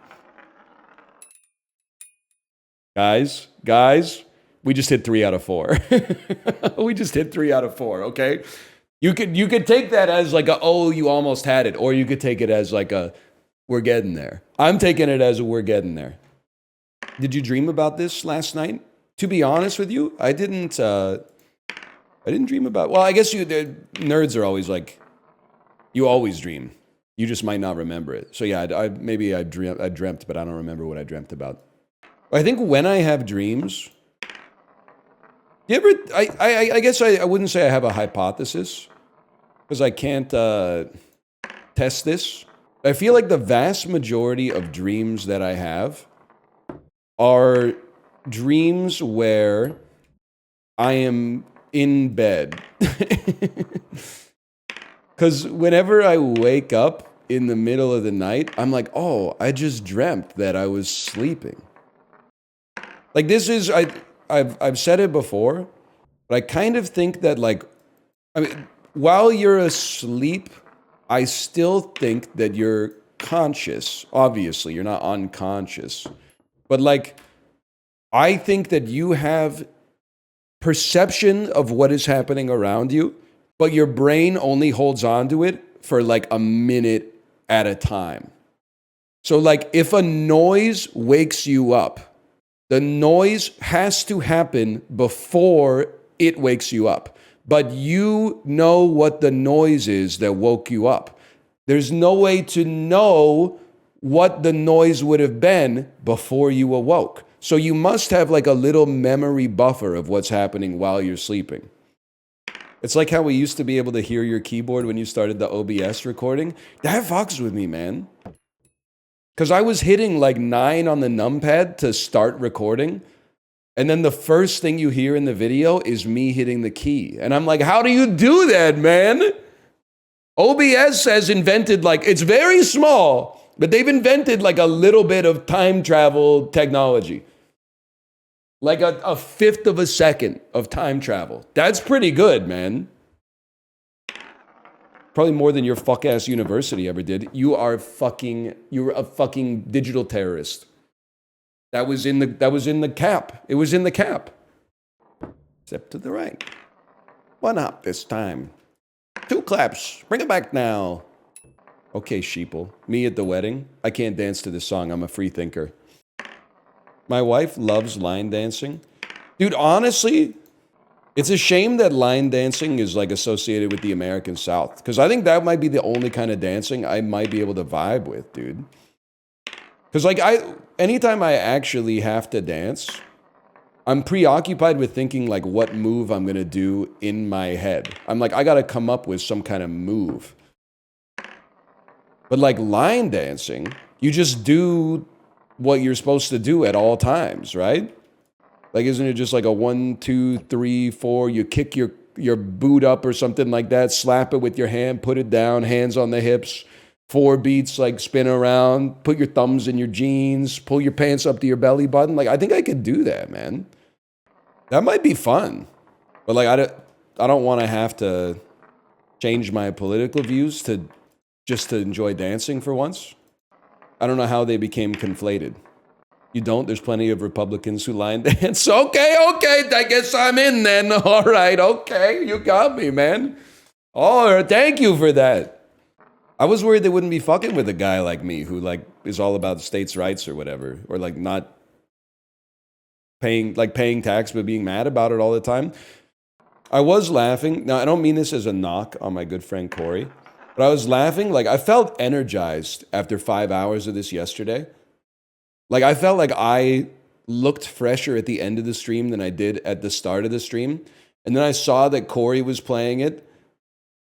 Guys, we just hit 3 out of 4. We just hit 3 out of 4, okay? You could take that as like you almost had it, or you could take it as like we're getting there. I'm taking it as we're getting there. Did you dream about this last night? To be honest with you, I didn't dream about. Well, I guess nerds are always like, you always dream. You just might not remember it. So yeah, I dreamt, but I don't remember what I dreamt about. I think when I have dreams, I guess I wouldn't say I have a hypothesis, because I can't test this. I feel like the vast majority of dreams that I have are dreams where I am in bed. Because whenever I wake up in the middle of the night, I'm like, oh, I just dreamt that I was sleeping. Like this is, I've said it before, but I kind of think that while you're asleep, I still think that you're conscious. Obviously, you're not unconscious. But I think that you have perception of what is happening around you, but your brain only holds on to it for like a minute at a time. So like if a noise wakes you up, the noise has to happen before it wakes you up. But you know what the noise is that woke you up. There's no way to know what the noise would have been before you awoke. So you must have like a little memory buffer of what's happening while you're sleeping. It's like how we used to be able to hear your keyboard when you started the OBS recording. That fucks with me, man. Because I was hitting like 9 on the numpad to start recording. And then the first thing you hear in the video is me hitting the key. And I'm like, how do you do that, man? OBS has invented like, it's very small, but they've invented like a little bit of time travel technology. Like a fifth of a second of time travel. That's pretty good, man. Probably more than your fuck-ass university ever did. You're a fucking digital terrorist. That was in the cap. It was in the cap. Step to the right. 1 hop this time. 2 claps. Bring it back now. Okay, sheeple. Me at the wedding. I can't dance to this song. I'm a free thinker. My wife loves line dancing. Dude, honestly, it's a shame that line dancing is like associated with the American South. Because I think that might be the only kind of dancing I might be able to vibe with, dude. Because like anytime I actually have to dance, I'm preoccupied with thinking like what move I'm going to do in my head. I'm like, I got to come up with some kind of move. But like line dancing, you just do what you're supposed to do at all times, right? Like, isn't it just like a 1, 2, 3, 4, you kick your boot up or something like that, slap it with your hand, put it down, hands on the hips, 4 beats, like spin around, put your thumbs in your jeans, pull your pants up to your belly button. Like, I think I could do that, man. That might be fun. But like, I don't want to have to change my political views just to enjoy dancing for once. I don't know how they became conflated. You don't? There's plenty of Republicans who line dance. Okay, I guess I'm in then. All right, okay, you got me, man. Oh, thank you for that. I was worried they wouldn't be fucking with a guy like me who like is all about states' rights or whatever, or like not paying tax but being mad about it all the time. I was laughing. Now, I don't mean this as a knock on my good friend Corey, but I was laughing. Like, I felt energized after 5 hours of this yesterday. Like, I felt like I looked fresher at the end of the stream than I did at the start of the stream. And then I saw that Corey was playing it,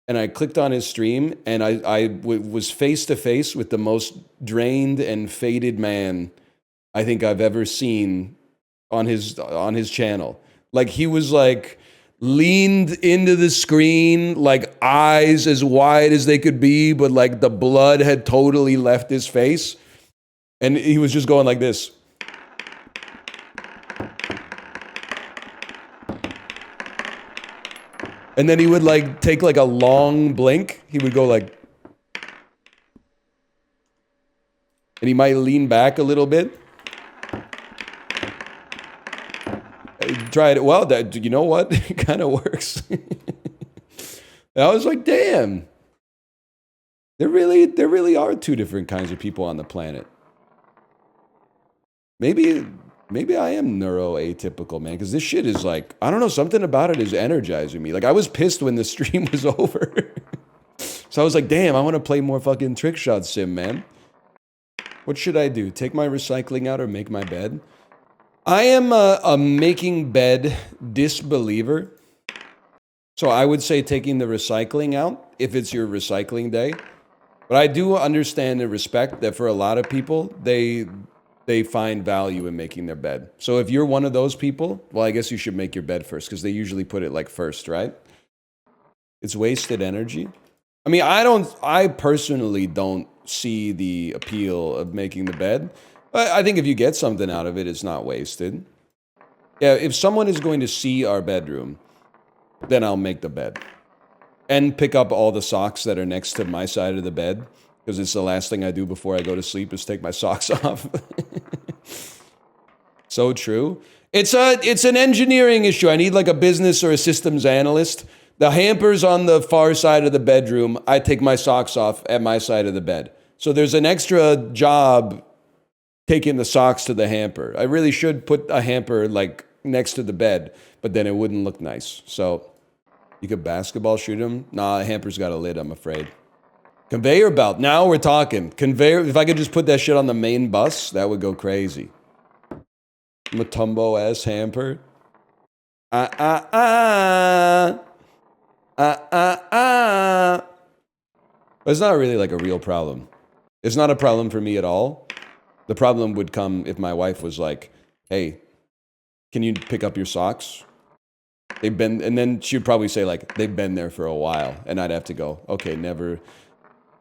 and I clicked on his stream, and I was face to face with the most drained and faded man I think I've ever seen on his channel. Like, he was like leaned into the screen, like eyes as wide as they could be, but like the blood had totally left his face. And he was just going like this. And then he would like take like a long blink. He would go like, and he might lean back a little bit. Tried it. Well, you know what? It kind of works. And I was like, damn. There really are 2 different kinds of people on the planet. Maybe I am neuroatypical, man, because this shit is like, I don't know, something about it is energizing me. Like, I was pissed when the stream was over. So I was like, damn, I want to play more fucking trick shot sim, man. What should I do? Take my recycling out or make my bed? I am a making bed disbeliever. So I would say taking the recycling out if it's your recycling day. But I do understand and respect that for a lot of people, they find value in making their bed. So if you're one of those people, well, I guess you should make your bed first because they usually put it like first, right? It's wasted energy. I mean, I personally don't see the appeal of making the bed. But I think if you get something out of it, it's not wasted. Yeah, if someone is going to see our bedroom, then I'll make the bed. And pick up all the socks that are next to my side of the bed. Because it's the last thing I do before I go to sleep is take my socks off. So true. It's an engineering issue. I need like a business or a systems analyst. The hamper's on the far side of the bedroom. I take my socks off at my side of the bed. So there's an extra job taking the socks to the hamper. I really should put a hamper like next to the bed, but then it wouldn't look nice. So you could basketball shoot him. Nah, the hamper's got a lid, I'm afraid. Conveyor belt. Now we're talking. Conveyor. If I could just put that shit on the main bus, that would go crazy. Matumbo ass hamper. But it's not really like a real problem. It's not a problem for me at all. The problem would come if my wife was like, hey, can you pick up your socks? They've been, and then she'd probably say like, they've been there for a while. And I'd have to go, okay, never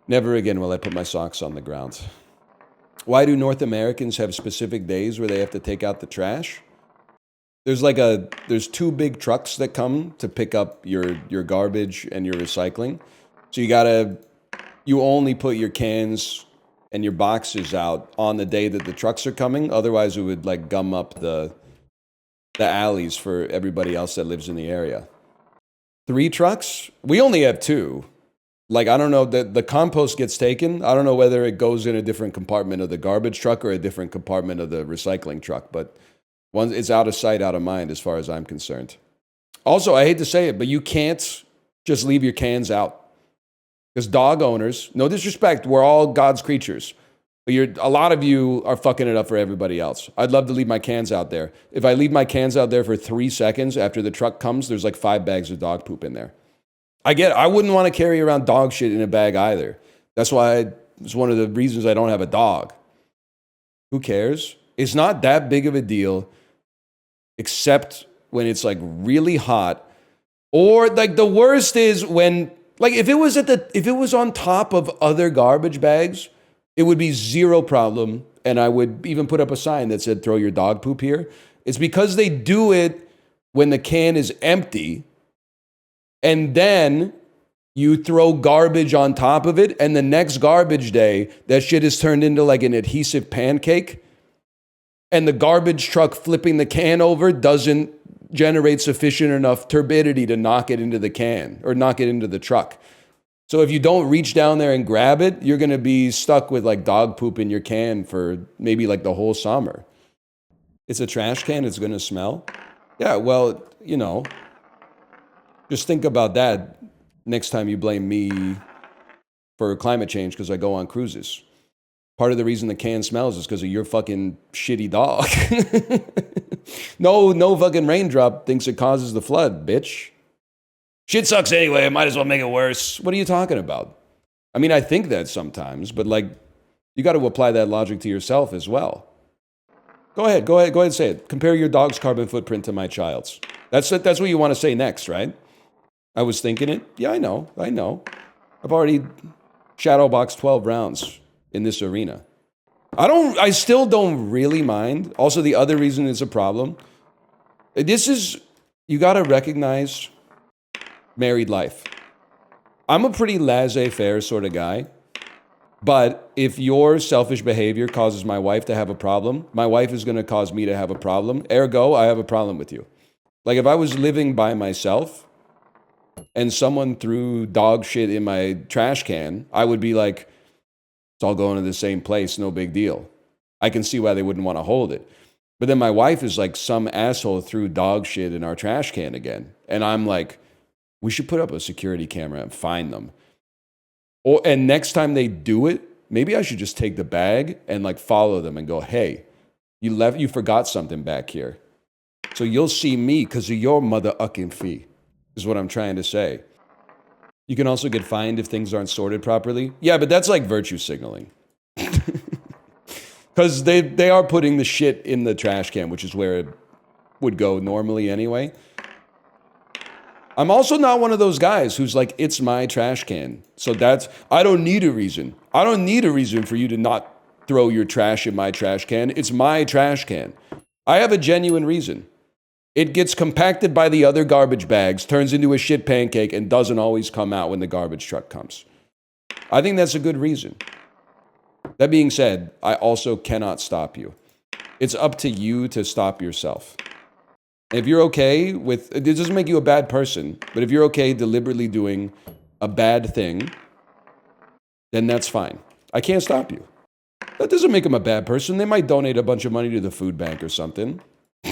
again will I put my socks on the ground. Why do North Americans have specific days where they have to take out the trash? There's two big trucks that come to pick up your garbage and your recycling. So you only put your cans and your boxes out on the day that the trucks are coming. Otherwise it would like gum up the alleys for everybody else that lives in the area. 3 trucks? We only have 2. Like, I don't know, the compost gets taken. I don't know whether it goes in a different compartment of the garbage truck or a different compartment of the recycling truck, but it's out of sight, out of mind as far as I'm concerned. Also, I hate to say it, but you can't just leave your cans out. Because dog owners, no disrespect, we're all God's creatures. But a lot of you are fucking it up for everybody else. I'd love to leave my cans out there. If I leave my cans out there for 3 seconds after the truck comes, there's like 5 bags of dog poop in there. I wouldn't want to carry around dog shit in a bag either. That's why it's one of the reasons I don't have a dog. Who cares? It's not that big of a deal, except when it's like really hot. Or like the worst is when, like if it was on top of other garbage bags, it would be zero problem. And I would even put up a sign that said, throw your dog poop here. It's because they do it when the can is empty. And then you throw garbage on top of it, and the next garbage day, that shit is turned into like an adhesive pancake, and the garbage truck flipping the can over doesn't generate sufficient enough turbidity to knock it into the can, or knock it into the truck. So if you don't reach down there and grab it, you're gonna be stuck with like dog poop in your can for maybe like the whole summer. It's a trash can, it's gonna smell. Yeah, well, you know, just think about that next time you blame me for climate change because I go on cruises. Part of the reason the can smells is because of your fucking shitty dog. No fucking raindrop thinks it causes the flood, bitch. Shit sucks anyway, I might as well make it worse. What are you talking about? I mean, I think that sometimes, but like, you got to apply that logic to yourself as well. Go ahead and say it. Compare your dog's carbon footprint to my child's. That's what you want to say next, right? I was thinking it. Yeah, I know. I've already shadowboxed 12 rounds in this arena. I still don't really mind. Also, the other reason it's a problem, you got to recognize married life. I'm a pretty laissez-faire sort of guy, but if your selfish behavior causes my wife to have a problem, my wife is going to cause me to have a problem. Ergo, I have a problem with you. Like if I was living by myself and someone threw dog shit in my trash can, I would be like, it's all going to the same place, no big deal. I can see why they wouldn't want to hold it. But then my wife is like, some asshole threw dog shit in our trash can again. And I'm like, we should put up a security camera and find them. And next time they do it, maybe I should just take the bag and like follow them and go, hey, you forgot something back here. So you'll see me because of your mother-ucking fee, is what I'm trying to say. You can also get fined if things aren't sorted properly. Yeah, but that's like virtue signaling. Because they are putting the shit in the trash can, which is where it would go normally anyway. I'm also not one of those guys who's like, it's my trash can. So I don't need a reason. I don't need a reason for you to not throw your trash in my trash can. It's my trash can. I have a genuine reason. It gets compacted by the other garbage bags, turns into a shit pancake, and doesn't always come out when the garbage truck comes. I think that's a good reason. That being said, I also cannot stop you. It's up to you to stop yourself. If you're okay with, it doesn't make you a bad person, but if you're okay deliberately doing a bad thing, then that's fine. I can't stop you. That doesn't make them a bad person. They might donate a bunch of money to the food bank or something.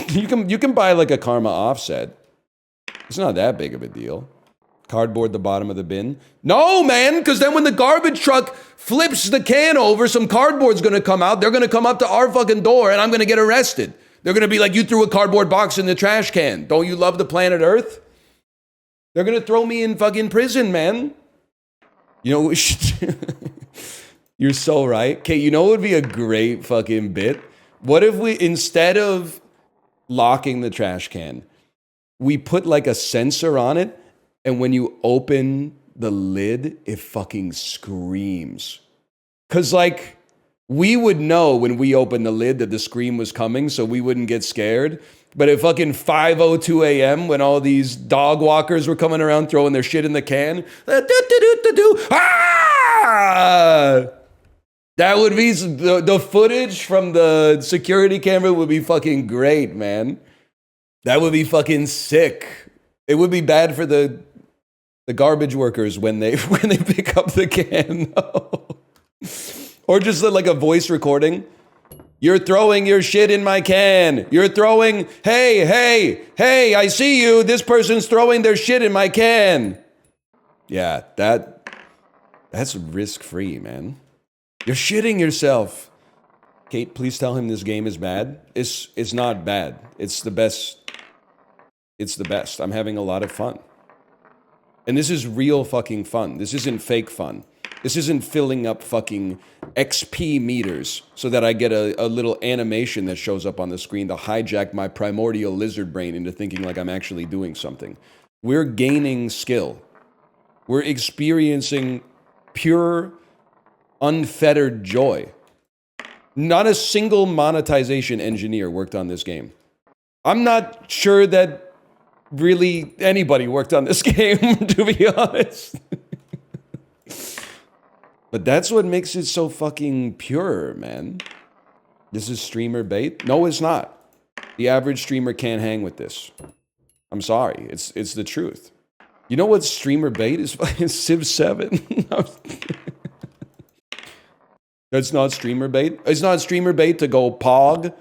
You can buy like a karma offset. It's not that big of a deal. Cardboard the bottom of the bin. No, man, because then when the garbage truck flips the can over, some cardboard's going to come out. They're going to come up to our fucking door and I'm going to get arrested. They're going to be like, you threw a cardboard box in the trash can. Don't you love the planet Earth? They're going to throw me in fucking prison, man. You know what we should do? You're so right. Okay, you know what would be a great fucking bit? What if we, instead of locking the trash can, we put like a sensor on it, and when you open the lid, it fucking screams. Because like, we would know when we opened the lid that the scream was coming, so we wouldn't get scared. But at fucking 5:02 a.m., when all these dog walkers were coming around throwing their shit in the can, that would be, the footage from the security camera would be fucking great, man. That would be fucking sick. It would be bad for the garbage workers when they pick up the can. Or just like a voice recording. You're throwing your shit in my can. You're throwing, hey, I see you. This person's throwing their shit in my can. Yeah, that's risk-free, man. You're shitting yourself. Kate, please tell him this game is bad. It's not bad. It's the best. It's the best. I'm having a lot of fun. And this is real fucking fun. This isn't fake fun. This isn't filling up fucking XP meters so that I get a little animation that shows up on the screen to hijack my primordial lizard brain into thinking like I'm actually doing something. We're gaining skill. We're experiencing pure, unfettered joy. Not a single monetization engineer worked on this game. I'm not sure that really anybody worked on this game, to be honest. But that's what makes it so fucking pure, man. This is streamer bait? No, it's not. The average streamer can't hang with this. I'm sorry. It's the truth. You know what streamer bait is? Civ 7. That's not streamer bait. It's not streamer bait to go pog.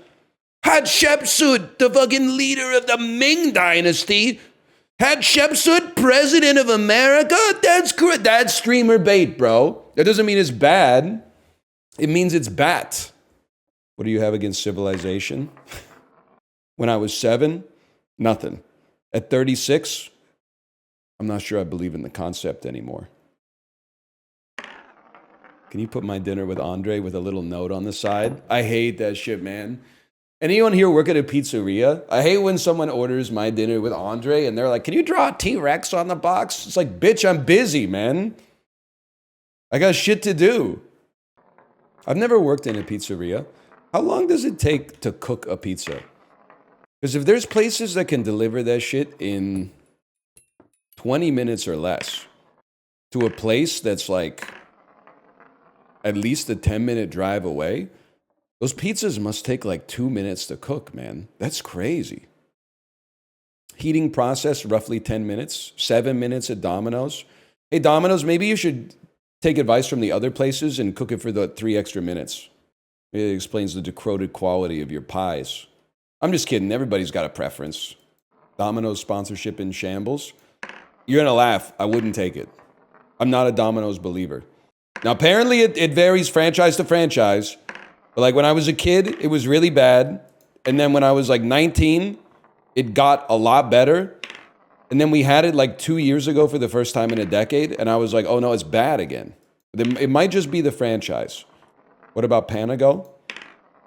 Hatshepsut, the fucking leader of the Ming Dynasty. Hatshepsut, president of America? That's correct. That's streamer bait, bro. That doesn't mean it's bad. It means it's bat. What do you have against civilization? When I was 7, nothing. At 36, I'm not sure I believe in the concept anymore. Can you put my dinner with Andre with a little note on the side? I hate that shit, man. Anyone here work at a pizzeria? I hate when someone orders my dinner with Andre and they're like, can you draw a T-Rex on the box? It's like, bitch, I'm busy, man. I got shit to do. I've never worked in a pizzeria. How long does it take to cook a pizza? Because if there's places that can deliver that shit in 20 minutes or less to a place that's like at least a 10-minute drive away, those pizzas must take like 2 minutes to cook, man. That's crazy. Heating process, roughly 10 minutes, 7 minutes at Domino's. Hey, Domino's, maybe you should take advice from the other places and cook it for the 3 extra minutes. It explains the decrepit quality of your pies. I'm just kidding. Everybody's got a preference. Domino's sponsorship in shambles. You're going to laugh. I wouldn't take it. I'm not a Domino's believer. Now, apparently it varies franchise to franchise. But like when I was a kid, it was really bad. And then when I was like 19, it got a lot better. And then we had it like 2 years ago for the first time in a decade. And I was like, oh no, it's bad again. It might just be the franchise. What about Panago?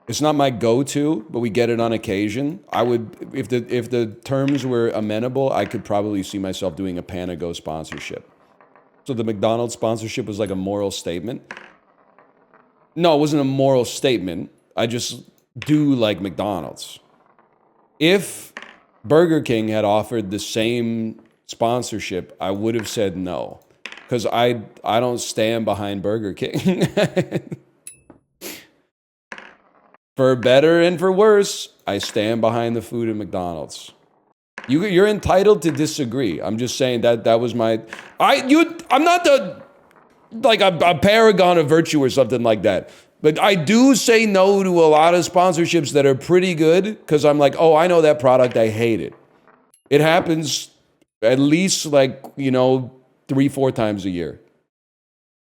It's not my go-to, but we get it on occasion. I would, if the terms were amenable, I could probably see myself doing a Panago sponsorship. So the McDonald's sponsorship was like a moral statement. No, it wasn't a moral statement. I just do like McDonald's. If Burger King had offered the same sponsorship, I would have said no. Because I don't stand behind Burger King. For better and for worse, I stand behind the food at McDonald's. You're entitled to disagree. I'm just saying that was my. I'm not a paragon of virtue or something like that. But I do say no to a lot of sponsorships that are pretty good because I'm like, oh, I know that product. I hate it. It happens at least 3-4 times a year.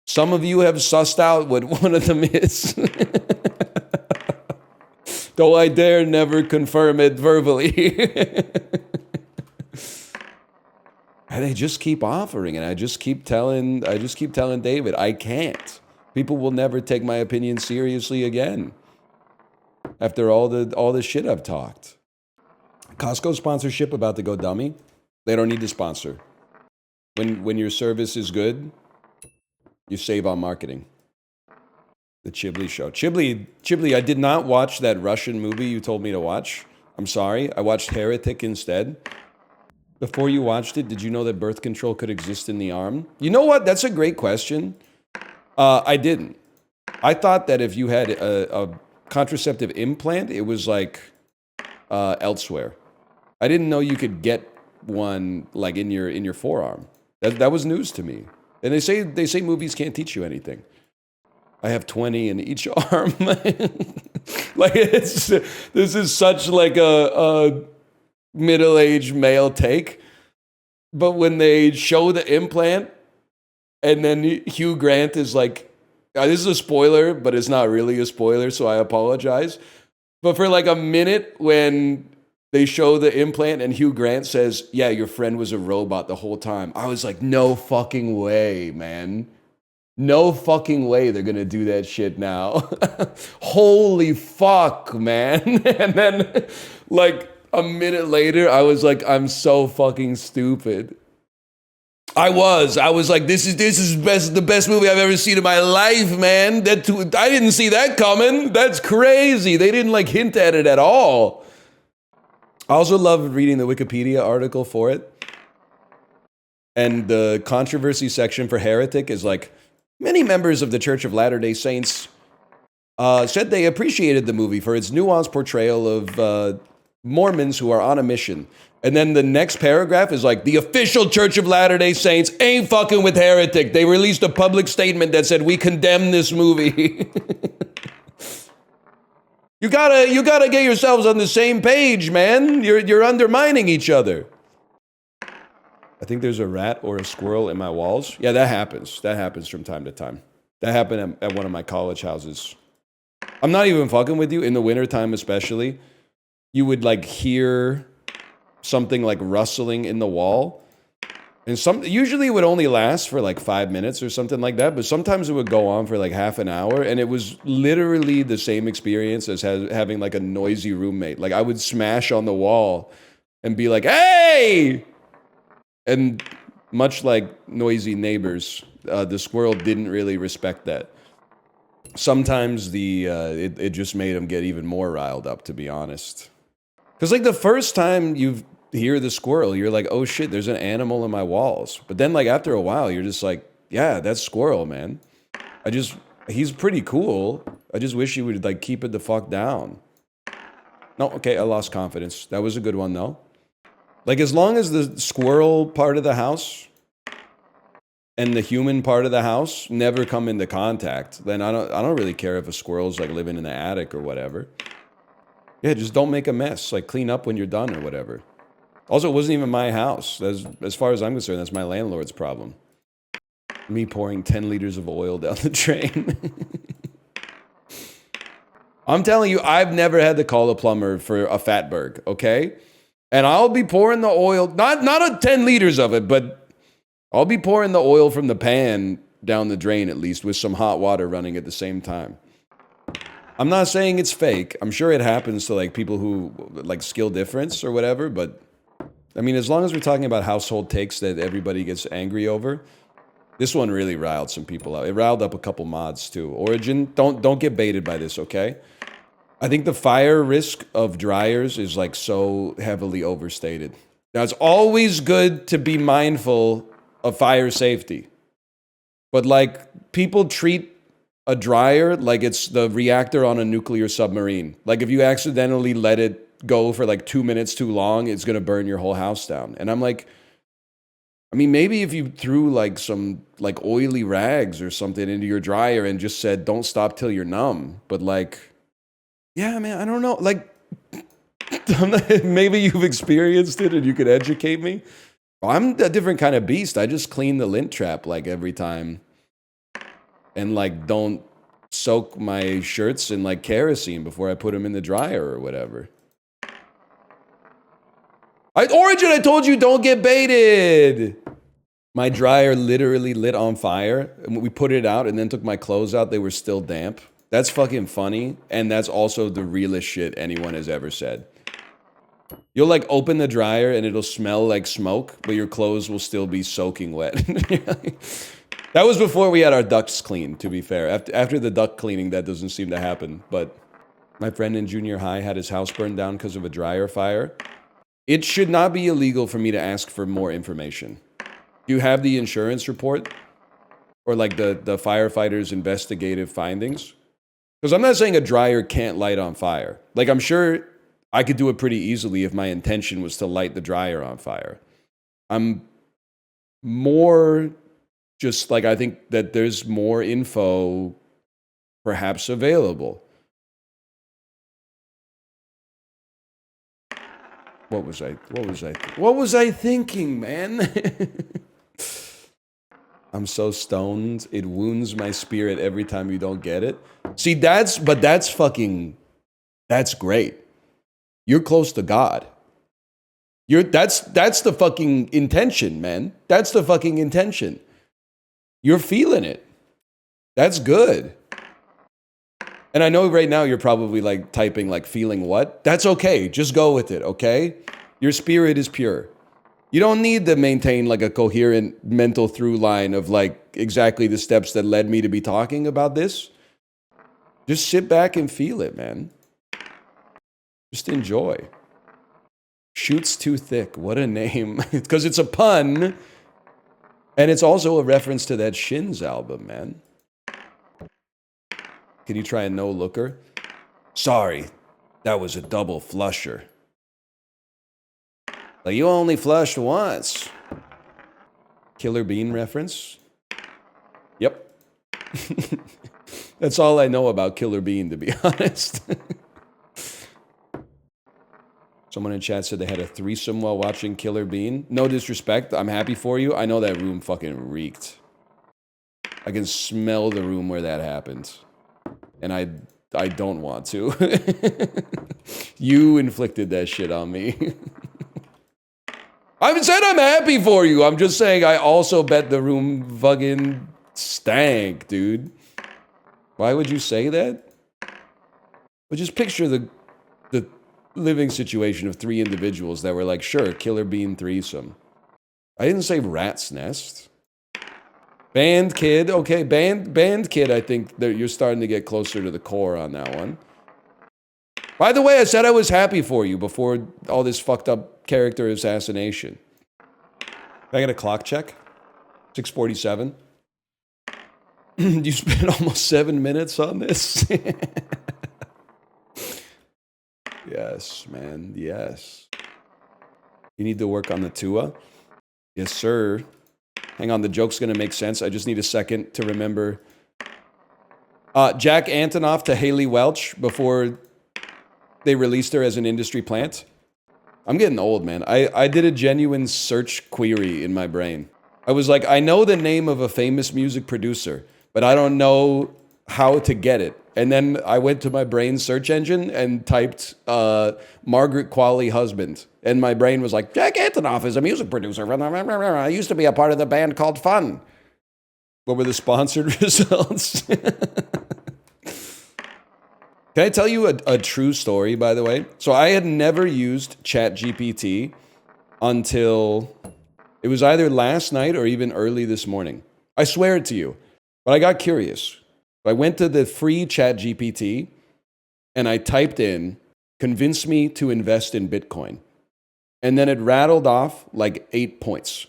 Some of you have sussed out what one of them is. Though I dare never confirm it verbally. And they just keep offering, and I just keep telling David, I can't. People will never take my opinion seriously again. After all the shit I've talked. Costco sponsorship about to go dummy. They don't need to sponsor. When your service is good, you save on marketing. The Chibli show. Chibli, I did not watch that Russian movie you told me to watch. I'm sorry. I watched Heretic instead. Before you watched it, did you know that birth control could exist in the arm? You know what? That's a great question. I didn't. I thought that if you had a contraceptive implant, it was like elsewhere. I didn't know you could get one like in your forearm. That was news to me. And they say movies can't teach you anything. I have 20 in each arm. Like this is such like a middle-aged male take. But when they show the implant and then Hugh Grant is like, this is a spoiler, but it's not really a spoiler, so I apologize. But for like a minute when they show the implant and Hugh Grant says, yeah, your friend was a robot the whole time, I was like, no fucking way, man. No fucking way they're gonna do that shit now. Holy fuck, man. And then like a minute later, I was like, I'm so fucking stupid. I was like, this is the best movie I've ever seen in my life, man. I didn't see that coming. That's crazy. They didn't like hint at it at all. I also love reading the Wikipedia article for it. And the controversy section for Heretic is like, many members of the Church of Latter-day Saints said they appreciated the movie for its nuanced portrayal of Mormons who are on a mission. And then the next paragraph is like, the official Church of Latter-day Saints ain't fucking with Heretic. They released a public statement that said, we condemn this movie. You gotta get yourselves on the same page, man. You're undermining each other. I think there's a rat or a squirrel in my walls. Yeah, that happens. That happens from time to time. That happened at one of my college houses. I'm not even fucking with you. In the wintertime especially, you would like hear something like rustling in the wall. And usually it would only last for like 5 minutes or something like that. But sometimes it would go on for like half an hour. And it was literally the same experience as having like a noisy roommate. Like I would smash on the wall and be like, hey! And much like noisy neighbors, the squirrel didn't really respect that. Sometimes it just made him get even more riled up, to be honest. Because like the first time you hear the squirrel, you're like, oh shit, there's an animal in my walls. But then like after a while, you're just like, yeah, that's squirrel, man. He's pretty cool. I just wish he would like keep it the fuck down. No, okay, I lost confidence. That was a good one though. Like, as long as the squirrel part of the house and the human part of the house never come into contact, then I don't really care if a squirrel's like living in the attic or whatever. Yeah, just don't make a mess. Like, clean up when you're done or whatever. Also, it wasn't even my house. As far as I'm concerned, that's my landlord's problem. Me pouring 10 liters of oil down the drain. I'm telling you, I've never had to call a plumber for a fatberg, okay? And I'll be pouring the oil, not 10 liters of it, but I'll be pouring the oil from the pan down the drain at least with some hot water running at the same time. I'm not saying it's fake. I'm sure it happens to like people who like skill difference or whatever, but I mean, as long as we're talking about household takes that everybody gets angry over, this one really riled some people out. It riled up a couple mods too. Origin, don't get baited by this, okay? I think the fire risk of dryers is like so heavily overstated. Now, it's always good to be mindful of fire safety. But like people treat a dryer like it's the reactor on a nuclear submarine. Like if you accidentally let it go for like 2 minutes too long, it's going to burn your whole house down. And I'm like, I mean, maybe if you threw like some like oily rags or something into your dryer and just said, don't stop till you're numb. But like, yeah, man, I don't know. Like, maybe you've experienced it and you could educate me. I'm a different kind of beast. I just clean the lint trap like every time. And like, don't soak my shirts in like kerosene before I put them in the dryer or whatever. Origin, I told you, don't get baited. My dryer literally lit on fire. And we put it out and then took my clothes out. They were still damp. That's fucking funny. And that's also the realest shit anyone has ever said. You'll like open the dryer and it'll smell like smoke, but your clothes will still be soaking wet. That was before we had our ducts cleaned, to be fair. After the duct cleaning, that doesn't seem to happen. But my friend in junior high had his house burned down because of a dryer fire. It should not be illegal for me to ask for more information. Do you have the insurance report? Or like the firefighter's investigative findings? Because I'm not saying a dryer can't light on fire. Like, I'm sure I could do it pretty easily if my intention was to light the dryer on fire. I'm more just like, I think that there's more info perhaps available. What was I thinking, man? I'm so stoned. It wounds my spirit every time you don't get it. See, that's great. You're close to God. That's the fucking intention, man. That's the fucking intention. You're feeling it. That's good. And I know right now you're probably like typing like feeling what? That's okay. Just go with it, okay? Your spirit is pure. You don't need to maintain like a coherent mental through line of like exactly the steps that led me to be talking about this. Just sit back and feel it, man. Just enjoy. Shoots Too Thick. What a name. Because it's a pun. And it's also a reference to that Shins album, man. Can you try a no-looker? Sorry, that was a double flusher. Like, you only flushed once. Killer Bean reference? Yep. That's all I know about Killer Bean, to be honest. Someone in chat said they had a threesome while watching Killer Bean. No disrespect, I'm happy for you. I know that room fucking reeked. I can smell the room where that happened. And I don't want to. You inflicted that shit on me. I haven't said I'm happy for you. I'm just saying I also bet the room fucking stank, dude. Why would you say that? But just picture the living situation of 3 individuals that were like, sure, Killer Bean threesome. I didn't say rat's nest. Band Kid, okay, Band Kid, I think that you're starting to get closer to the core on that one. By the way, I said I was happy for you before all this fucked up character assassination. I got a clock check. 6:47. You spent almost 7 minutes on this? Yes, man, yes. You need to work on the Tua? Yes, sir. Hang on, the joke's gonna make sense. I just need a second to remember. Jack Antonoff to Haliey Welch before they released her as an industry plant. I'm getting old, man. I did a genuine search query in my brain. I was like, I know the name of a famous music producer, but I don't know how to get it. And then I went to my brain search engine and typed Margaret Qualley husband. And my brain was like, Jack Antonoff is a music producer. I used to be a part of the band called Fun. What were the sponsored results? Can I tell you a true story, by the way? So I had never used ChatGPT until it was either last night or even early this morning. I swear it to you. But I got curious. I went to the free ChatGPT and I typed in, convince me to invest in Bitcoin. And then it rattled off like 8 points.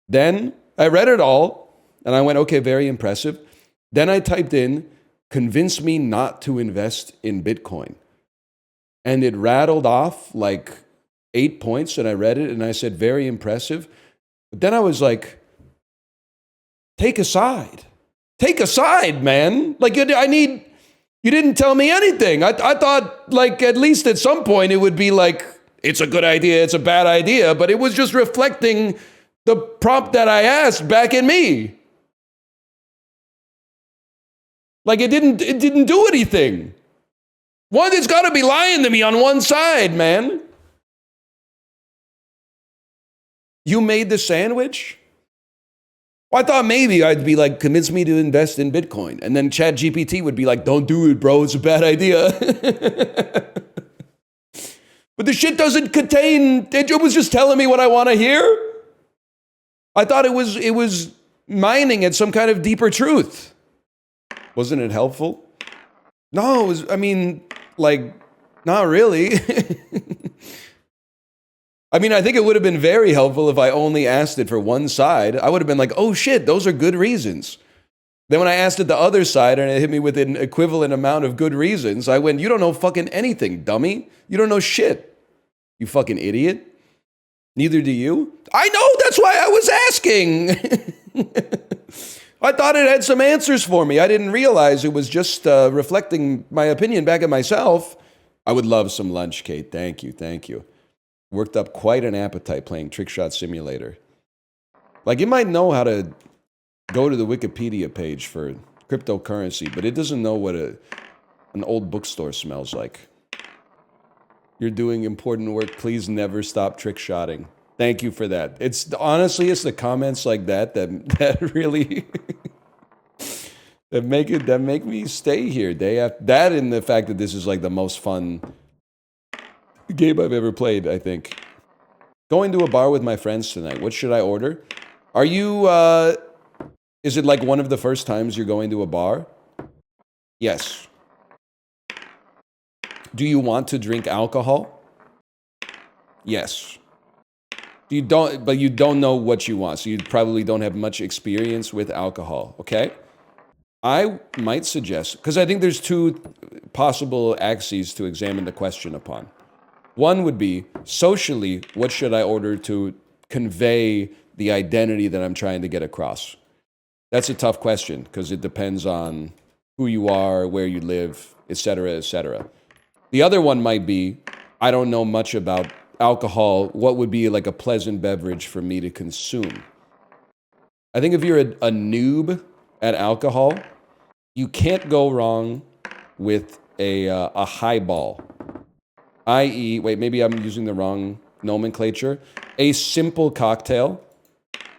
Then I read it all and I went, okay, very impressive. Then I typed in, convince me not to invest in Bitcoin. And it rattled off like 8 points, and I read it, and I said, very impressive. But then I was like, take a side. Take a side, man. Like, you didn't tell me anything. I thought, like, at least at some point it would be like, it's a good idea, it's a bad idea, but it was just reflecting the prompt that I asked back in me. Like, it didn't do anything. It's got to be lying to me on one side, man. You made the sandwich? Well, I thought maybe I'd be like, convince me to invest in Bitcoin. And then ChatGPT would be like, don't do it, bro. It's a bad idea. But the shit doesn't contain, it was just telling me what I want to hear. I thought it was mining at some kind of deeper truth. Wasn't it helpful? No, not really. I mean, I think it would have been very helpful if I only asked it for one side. I would have been like, oh shit, those are good reasons. Then when I asked it the other side and it hit me with an equivalent amount of good reasons, I went, you don't know fucking anything, dummy. You don't know shit. You fucking idiot. Neither do you. I know, that's why I was asking. I thought it had some answers for me. I didn't realize it was just reflecting my opinion back at myself. I would love some lunch, Kate. Thank you. Worked up quite an appetite playing Trick Shot Simulator. Like, it might know how to go to the Wikipedia page for cryptocurrency, but it doesn't know what an old bookstore smells like. You're doing important work. Please never stop trick shotting. Thank you for that. It's the comments like that really that make me stay here day after that, and the fact that this is like the most fun game I've ever played, I think. Going to a bar with my friends tonight. What should I order? Are you, is it like one of the first times you're going to a bar? Yes. Do you want to drink alcohol? Yes. But you don't know what you want, so you probably don't have much experience with alcohol, okay? I might suggest, because I think there's two possible axes to examine the question upon. One would be, socially, what should I order to convey the identity that I'm trying to get across? That's a tough question, because it depends on who you are, where you live, etc., etc. The other one might be, I don't know much about alcohol. What would be like a pleasant beverage for me to consume? I think if you're a noob at alcohol, you can't go wrong with a highball. I.e., wait, maybe I'm using the wrong nomenclature. A simple cocktail,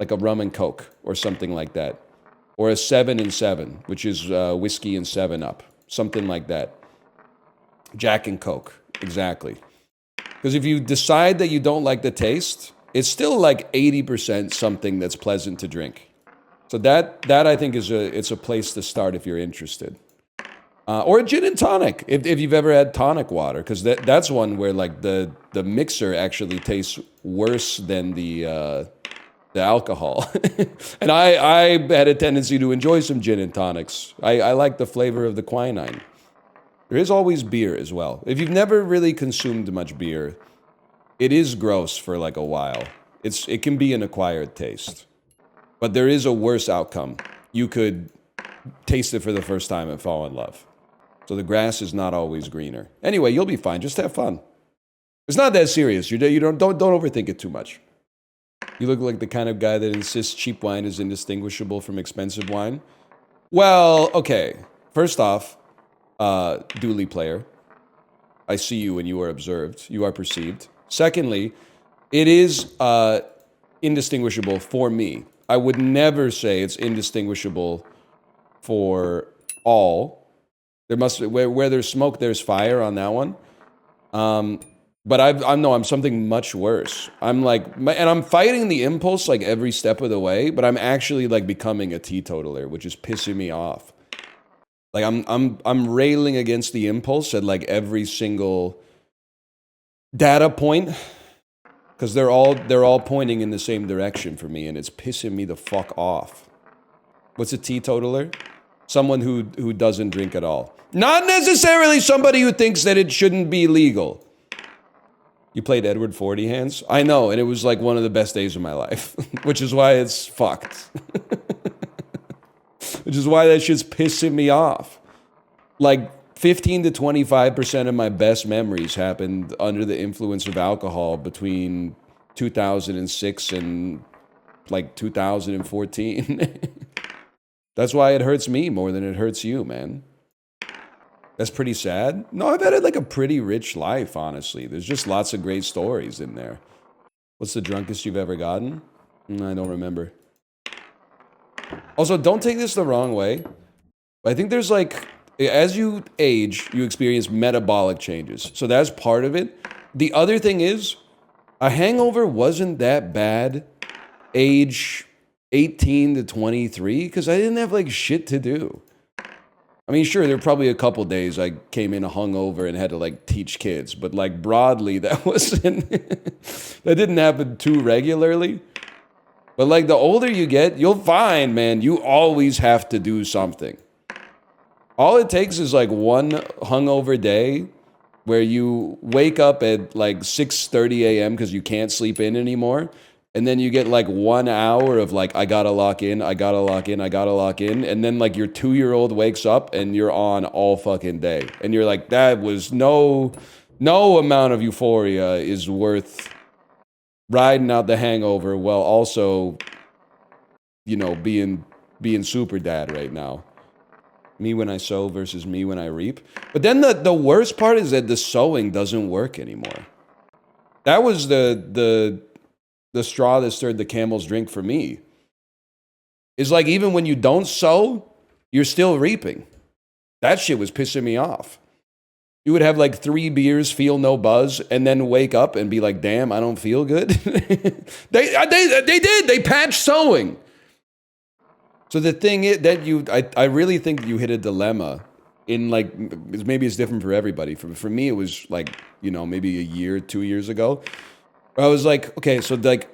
like a rum and coke or something like that. Or a 7 and 7, which is whiskey and 7-Up. Something like that. Jack and Coke, exactly. Because if you decide that you don't like the taste, it's still like 80% something that's pleasant to drink. So that I think it's a place to start if you're interested. Or a gin and tonic, if you've ever had tonic water, because that's one where like the mixer actually tastes worse than the alcohol. And I had a tendency to enjoy some gin and tonics. I like the flavor of the quinine. There is always beer as well. If you've never really consumed much beer, it is gross for like a while. It can be an acquired taste. But there is a worse outcome. You could taste it for the first time and fall in love. So the grass is not always greener. Anyway, you'll be fine. Just have fun. It's not that serious. You don't overthink it too much. You look like the kind of guy that insists cheap wine is indistinguishable from expensive wine. Well, okay. First off, Dooley player, I see you and you are observed. You are perceived. Secondly, it is indistinguishable for me. I would never say it's indistinguishable for all. There must where there's smoke, there's fire on that one. But I'm something much worse. I'm fighting the impulse like every step of the way, but I'm actually like becoming a teetotaler, which is pissing me off. Like I'm railing against the impulse at like every single data point, because they're all pointing in the same direction for me, and it's pissing me the fuck off. What's a teetotaler? someone who doesn't drink at all. Not necessarily somebody who thinks that it shouldn't be legal. You played Edward 40 Hands? I know, and it was like one of the best days of my life, which is why it's fucked. Which is why that shit's pissing me off. Like 15 to 25% of my best memories happened under the influence of alcohol between 2006 and like 2014. That's why it hurts me more than it hurts you, man. That's pretty sad. No, I've had like a pretty rich life, honestly. There's just lots of great stories in there. What's the drunkest you've ever gotten? I don't remember. Also, don't take this the wrong way. I think there's like, as you age, you experience metabolic changes. So that's part of it. The other thing is, a hangover wasn't that bad age 18 to 23 because I didn't have like shit to do. I mean, sure, there were probably a couple days I came in hungover and had to like teach kids, but like broadly, that wasn't, that didn't happen too regularly. But like the older you get, you'll find, man, you always have to do something. All it takes is like one hungover day where you wake up at like 6:30 a.m. because you can't sleep in anymore. And then you get like 1 hour of like, I gotta lock in, I gotta lock in, I gotta lock in. And then like your 2-year-old wakes up and you're on all fucking day. And you're like, that was no amount of euphoria is worth riding out the hangover while also, you know, being super dad right now. Me when I sow versus me when I reap. But then the worst part is that the sowing doesn't work anymore. That was the straw that stirred the camel's drink for me. Is like even when you don't sow, you're still reaping. That shit was pissing me off. You would have like 3 beers, feel no buzz, and then wake up and be like, damn, I don't feel good. They did. They patched sowing. So the thing is that I really think you hit a dilemma in like, maybe it's different for everybody. For me, it was like, you know, maybe a year, 2 years ago. I was like, okay, so like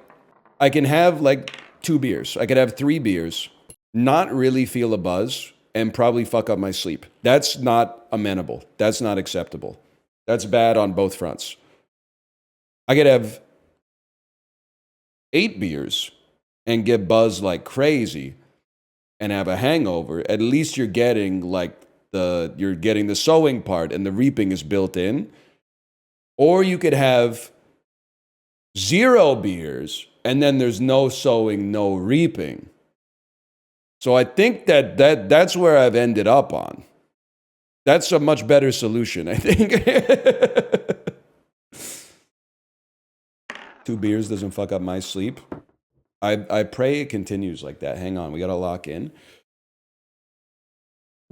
I can have like 2 beers. I could have 3 beers, not really feel a buzz, and probably fuck up my sleep. That's not amenable. That's not acceptable. That's bad on both fronts. I could have 8 beers and get buzzed like crazy and have a hangover. At least you're getting like you're getting the sowing part and the reaping is built in. Or you could have 0 beers and then there's no sowing, no reaping. So I think that's where I've ended up on. That's a much better solution, I think. 2 beers doesn't fuck up my sleep. I pray it continues like that. Hang on, we gotta lock in.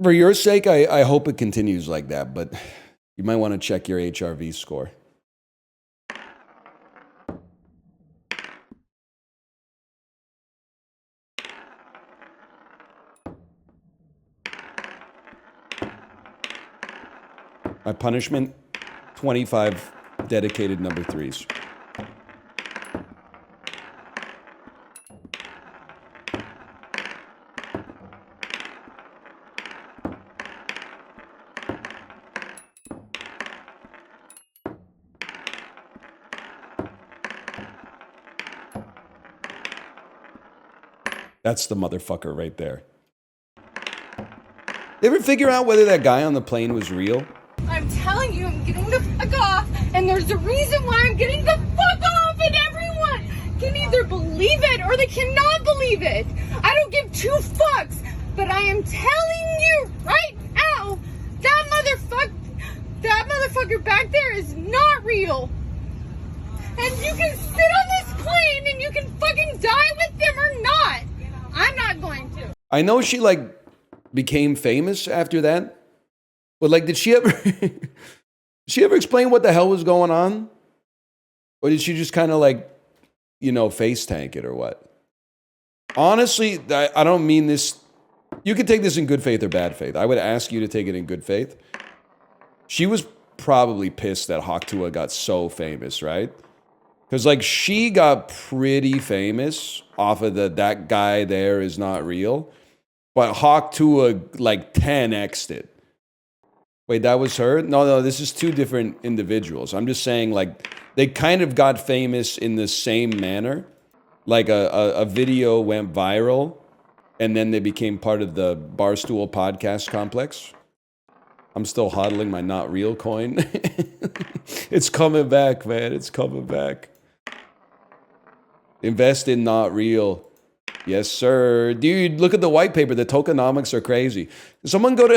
For your sake, I hope it continues like that, but you might want to check your HRV score. My punishment, 25 dedicated number 3s. That's the motherfucker right there. They ever figure out whether that guy on the plane was real? I'm telling you, I'm getting the fuck off, and there's a reason why I'm getting the fuck off, and everyone can either believe it or they cannot believe it. I don't give 2 fucks, but I am telling you right now, that motherfucker back there is not real. And you can sit on this plane and you can fucking die with them or not. I'm not going to. I know she like became famous after that. But like, did she ever explain what the hell was going on? Or did she just kind of like, you know, face tank it or what? Honestly, I don't mean this. You can take this in good faith or bad faith. I would ask you to take it in good faith. She was probably pissed that Hawktua got so famous, right? Because like she got pretty famous off of that guy there is not real. But Hawk Tua like 10x'd it. Wait, that was her? No, this is two different individuals. I'm just saying, like, they kind of got famous in the same manner. Like a video went viral, and then they became part of the Barstool podcast complex. I'm still hodling my not real coin. It's coming back, man. It's coming back. Invest in not real. Yes, sir. Dude, look at the white paper. The tokenomics are crazy. Someone go to...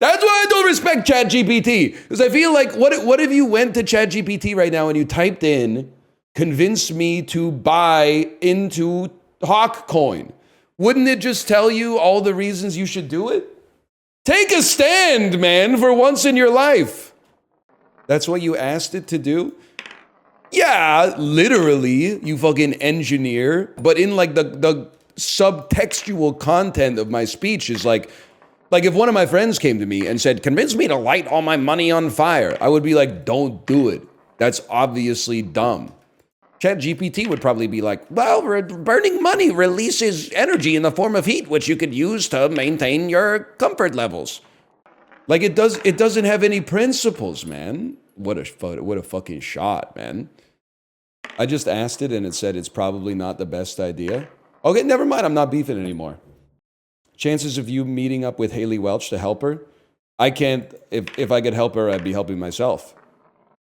That's why I don't respect ChatGPT. Because I feel like, what if you went to ChatGPT right now and you typed in, convince me to buy into Hawk Coin? Wouldn't it just tell you all the reasons you should do it? Take a stand, man, for once in your life. That's what you asked it to do? Yeah, literally, you fucking engineer. But in like the subtextual content of my speech is like if one of my friends came to me and said, convince me to light all my money on fire, I would be like, don't do it. That's obviously dumb. ChatGPT would probably be like, well, burning money releases energy in the form of heat, which you could use to maintain your comfort levels. Like it doesn't have any principles, man. What a fucking shot, man. I just asked it and it said it's probably not the best idea. Okay, never mind. I'm not beefing anymore. Chances of you meeting up with Haliey Welch to help her? I can't. If I could help her, I'd be helping myself.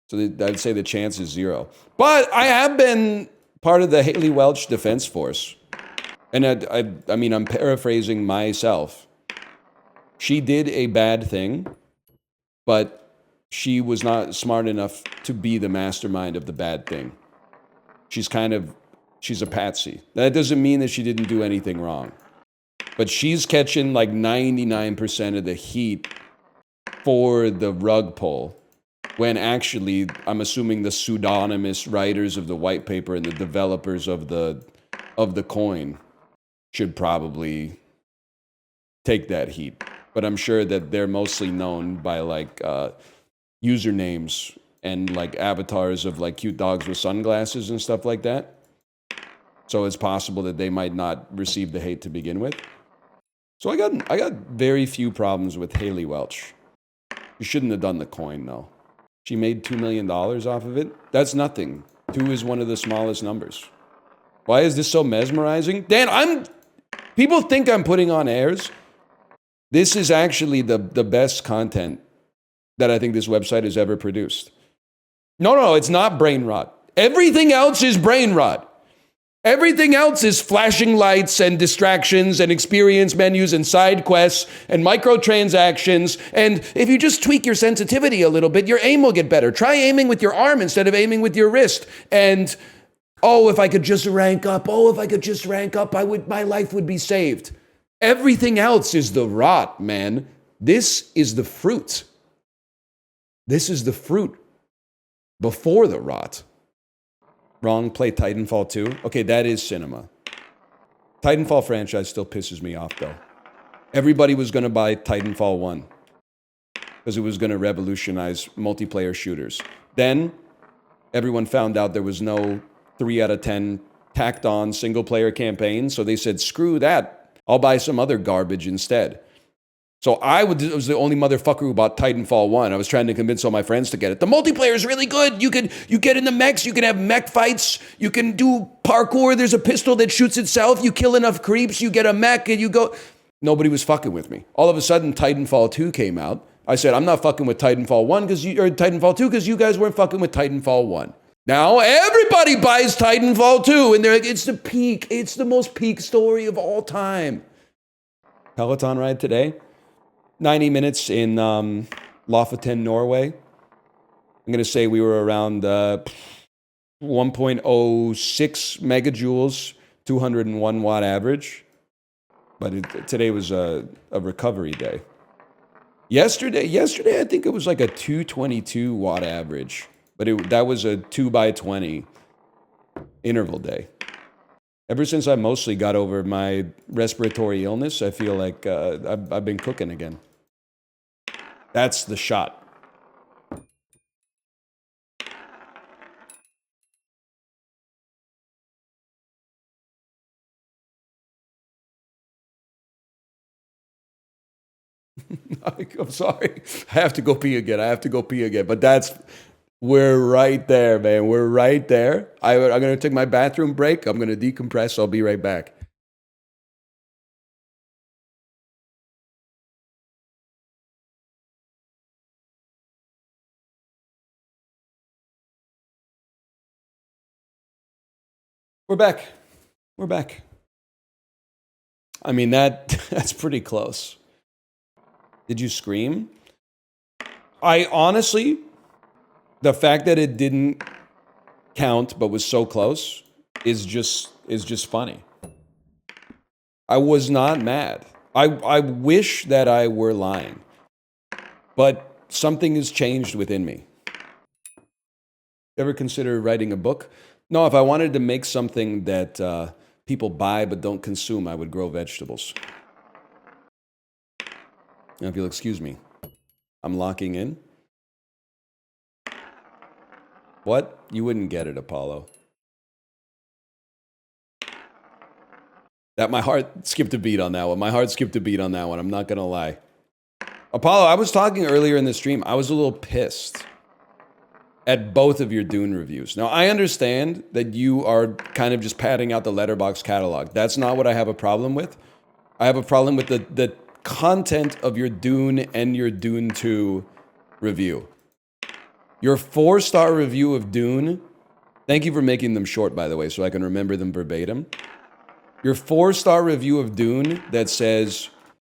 So I'd say the chance is 0. But I have been part of the Haliey Welch Defense Force. And I mean, I'm paraphrasing myself. She did a bad thing, but she was not smart enough to be the mastermind of the bad thing. She's a patsy. That doesn't mean that she didn't do anything wrong. But she's catching like 99% of the heat for the rug pull. When actually, I'm assuming the pseudonymous writers of the white paper and the developers of the coin should probably take that heat. But I'm sure that they're mostly known by like usernames and like avatars of like cute dogs with sunglasses and stuff like that. So it's possible that they might not receive the hate to begin with. So I got very few problems with Haliey Welch. You shouldn't have done the coin though. She made $2 million off of it. That's nothing. 2 is one of the smallest numbers. Why is this so mesmerizing? Dan, people think I'm putting on airs. This is actually the best content that I think this website has ever produced. No, it's not brain rot. Everything else is brain rot. Everything else is flashing lights and distractions and experience menus and side quests and microtransactions. And if you just tweak your sensitivity a little bit, your aim will get better. Try aiming with your arm instead of aiming with your wrist. And, if I could just rank up. My life would be saved. Everything else is the rot, man. This is the fruit. This is the fruit before the rot. Wrong, play Titanfall 2. Okay, that is cinema. Titanfall franchise still pisses me off, though. Everybody was going to buy Titanfall 1 because it was going to revolutionize multiplayer shooters. Then, everyone found out there was no 3 out of 10 tacked-on single-player campaign, so they said, screw that. I'll buy some other garbage instead. So I was the only motherfucker who bought Titanfall 1. I was trying to convince all my friends to get it. The multiplayer is really good. You get in the mechs. You can have mech fights. You can do parkour. There's a pistol that shoots itself. You kill enough creeps. You get a mech and you go. Nobody was fucking with me. All of a sudden, Titanfall 2 came out. I said, I'm not fucking with Titanfall 1 or Titanfall 2 because you guys weren't fucking with Titanfall 1. Now everybody buys Titanfall 2 and they're like, it's the peak. It's the most peak story of all time. Peloton ride today. 90 minutes in Lofoten, Norway. I'm going to say we were around 1.06 megajoules, 201 watt average. But today was a recovery day. Yesterday, I think it was like a 222 watt average. But that was a 2x20 interval day. Ever since I mostly got over my respiratory illness, I feel like I've been cooking again. That's the shot. I'm sorry. I have to go pee again. But we're right there, man. We're right there. I'm going to take my bathroom break. I'm going to decompress. I'll be right back. We're back. I mean, that's pretty close. Did you scream? I honestly, the fact that it didn't count but was so close is just funny. I was not mad. I wish that I were lying. But something has changed within me. Ever consider writing a book? No, if I wanted to make something that people buy but don't consume, I would grow vegetables. Now, if you'll excuse me, I'm locking in. What? You wouldn't get it, Apollo. My heart skipped a beat on that one. I'm not going to lie. Apollo, I was talking earlier in the stream. I was a little pissed at both of your Dune reviews. Now, I understand that you are kind of just padding out the Letterboxd catalog. That's not what I have a problem with. I have a problem with the content of your Dune and your Dune 2 review. Your 4-star review of Dune, thank you for making them short, by the way, so I can remember them verbatim. Your 4-star review of Dune that says,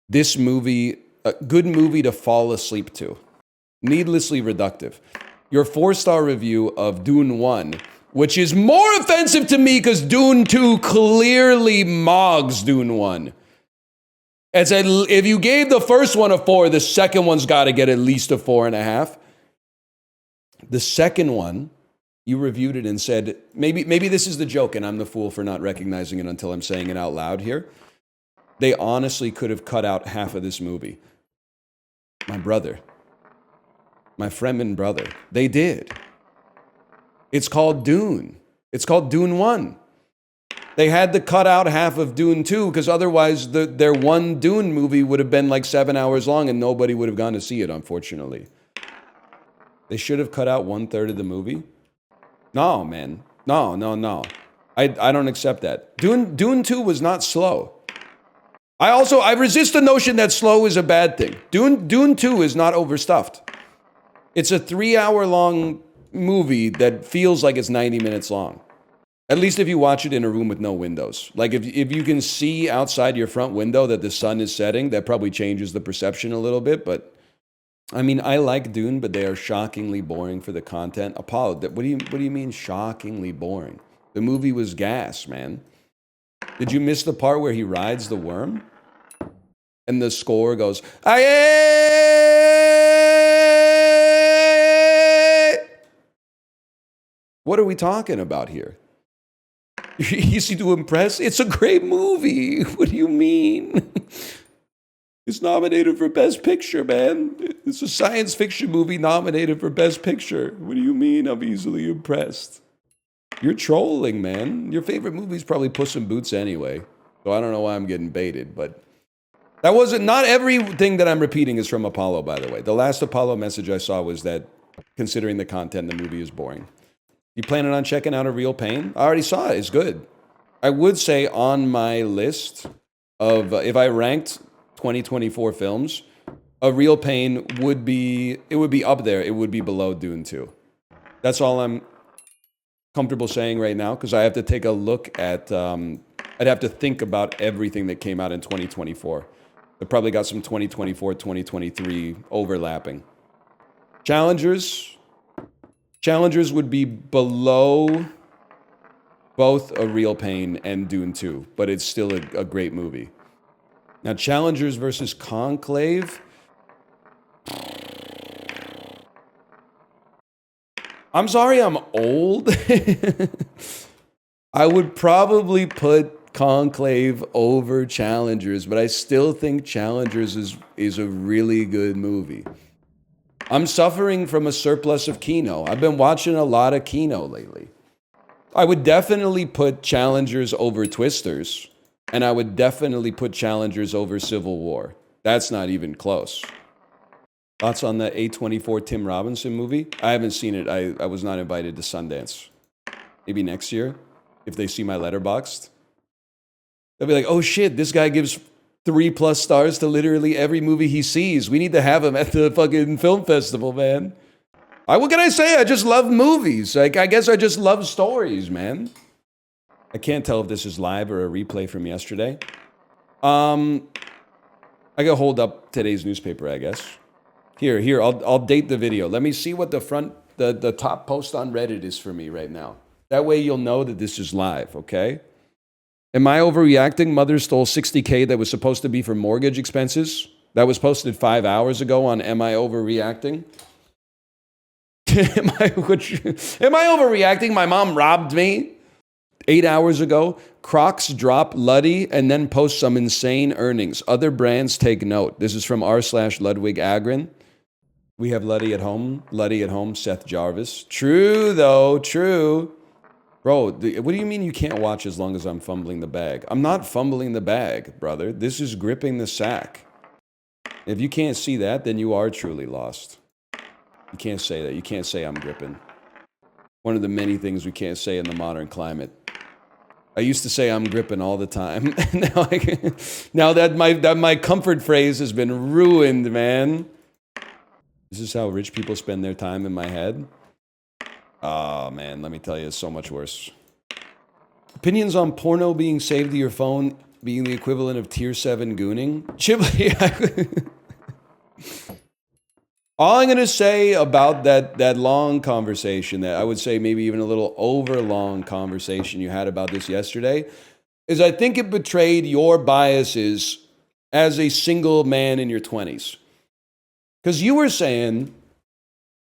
this movie, a good movie to fall asleep to. Needlessly reductive. Your 4-star review of Dune 1, which is more offensive to me because Dune 2 clearly mogs Dune 1. It's if you gave the first one a 4, the second one's got to get at least a 4.5. The second one, you reviewed it and said, maybe this is the joke and I'm the fool for not recognizing it until I'm saying it out loud here. They honestly could have cut out half of this movie. My brother. My friend and brother. They did. It's called Dune. It's called Dune 1. They had to cut out half of Dune 2 because otherwise their one Dune movie would have been like 7 hours long and nobody would have gone to see it, unfortunately. They should have cut out 1/3 of the movie. No, man. No. I don't accept that. Dune 2 was not slow. I resist the notion that slow is a bad thing. Dune 2 is not overstuffed. It's a 3-hour-long movie that feels like it's 90 minutes long. At least if you watch it in a room with no windows. Like if you can see outside your front window that the sun is setting, that probably changes the perception a little bit. But I mean, I like Dune, but they are shockingly boring for the content. Apollo, what do you mean shockingly boring? The movie was gas, man. Did you miss the part where he rides the worm? And the score goes, aye! What are we talking about here? Easy to impress? It's a great movie. What do you mean? It's nominated for Best Picture, man. It's a science fiction movie nominated for Best Picture. What do you mean I'm easily impressed? You're trolling, man. Your favorite movie is probably Puss in Boots anyway. So I don't know why I'm getting baited, but not everything that I'm repeating is from Apollo, by the way. The last Apollo message I saw was that considering the content, the movie is boring. You planning on checking out A Real Pain? I already saw it. It's good. I would say on my list of, if I ranked 2024 films, A Real Pain would be up there. It would be below Dune 2. That's all I'm comfortable saying right now because I have to take a look at, I'd have to think about everything that came out in 2024. I probably got some 2024, 2023 overlapping. Challengers would be below both A Real Pain and Dune 2, but it's still a great movie. Now, Challengers versus Conclave. I'm sorry I'm old. I would probably put Conclave over Challengers, but I still think Challengers is a really good movie. I'm suffering from a surplus of Kino. I've been watching a lot of Kino lately. I would definitely put Challengers over Twisters, and I would definitely put Challengers over Civil War. That's not even close. Thoughts on the A24 Tim Robinson movie? I haven't seen it. I was not invited to Sundance. Maybe next year, if they see my Letterboxd. They'll be like, oh shit, this guy gives 3+ stars to literally every movie he sees. We need to have him at the fucking film festival, man. What can I say? I just love movies. Like, I guess I just love stories, man. I can't tell if this is live or a replay from yesterday. I gotta hold up today's newspaper, I guess. Here, I'll date the video. Let me see what the top post on Reddit is for me right now. That way you'll know that this is live, okay? Am I overreacting? Mother stole $60K that was supposed to be for mortgage expenses. That was posted 5 hours ago on Am I Overreacting? Am I overreacting? My mom robbed me 8 hours ago. Crocs drop Luddy and then post some insane earnings. Other brands take note. This is from r/Ludwig Agren. We have Luddy at home, Seth Jarvis. True, though, true. Bro, what do you mean you can't watch as long as I'm fumbling the bag? I'm not fumbling the bag, brother. This is gripping the sack. If you can't see that, then you are truly lost. You can't say that. You can't say I'm gripping. One of the many things we can't say in the modern climate. I used to say I'm gripping all the time. now that my comfort phrase has been ruined, man. This is how rich people spend their time in my head. Oh, man, let me tell you, it's so much worse. Opinions on porno being saved to your phone being the equivalent of tier 7 gooning? Chibli, all I'm going to say about that long conversation, that I would say maybe even a little over long conversation you had about this yesterday, is I think it betrayed your biases as a single man in your 20s. Because you were saying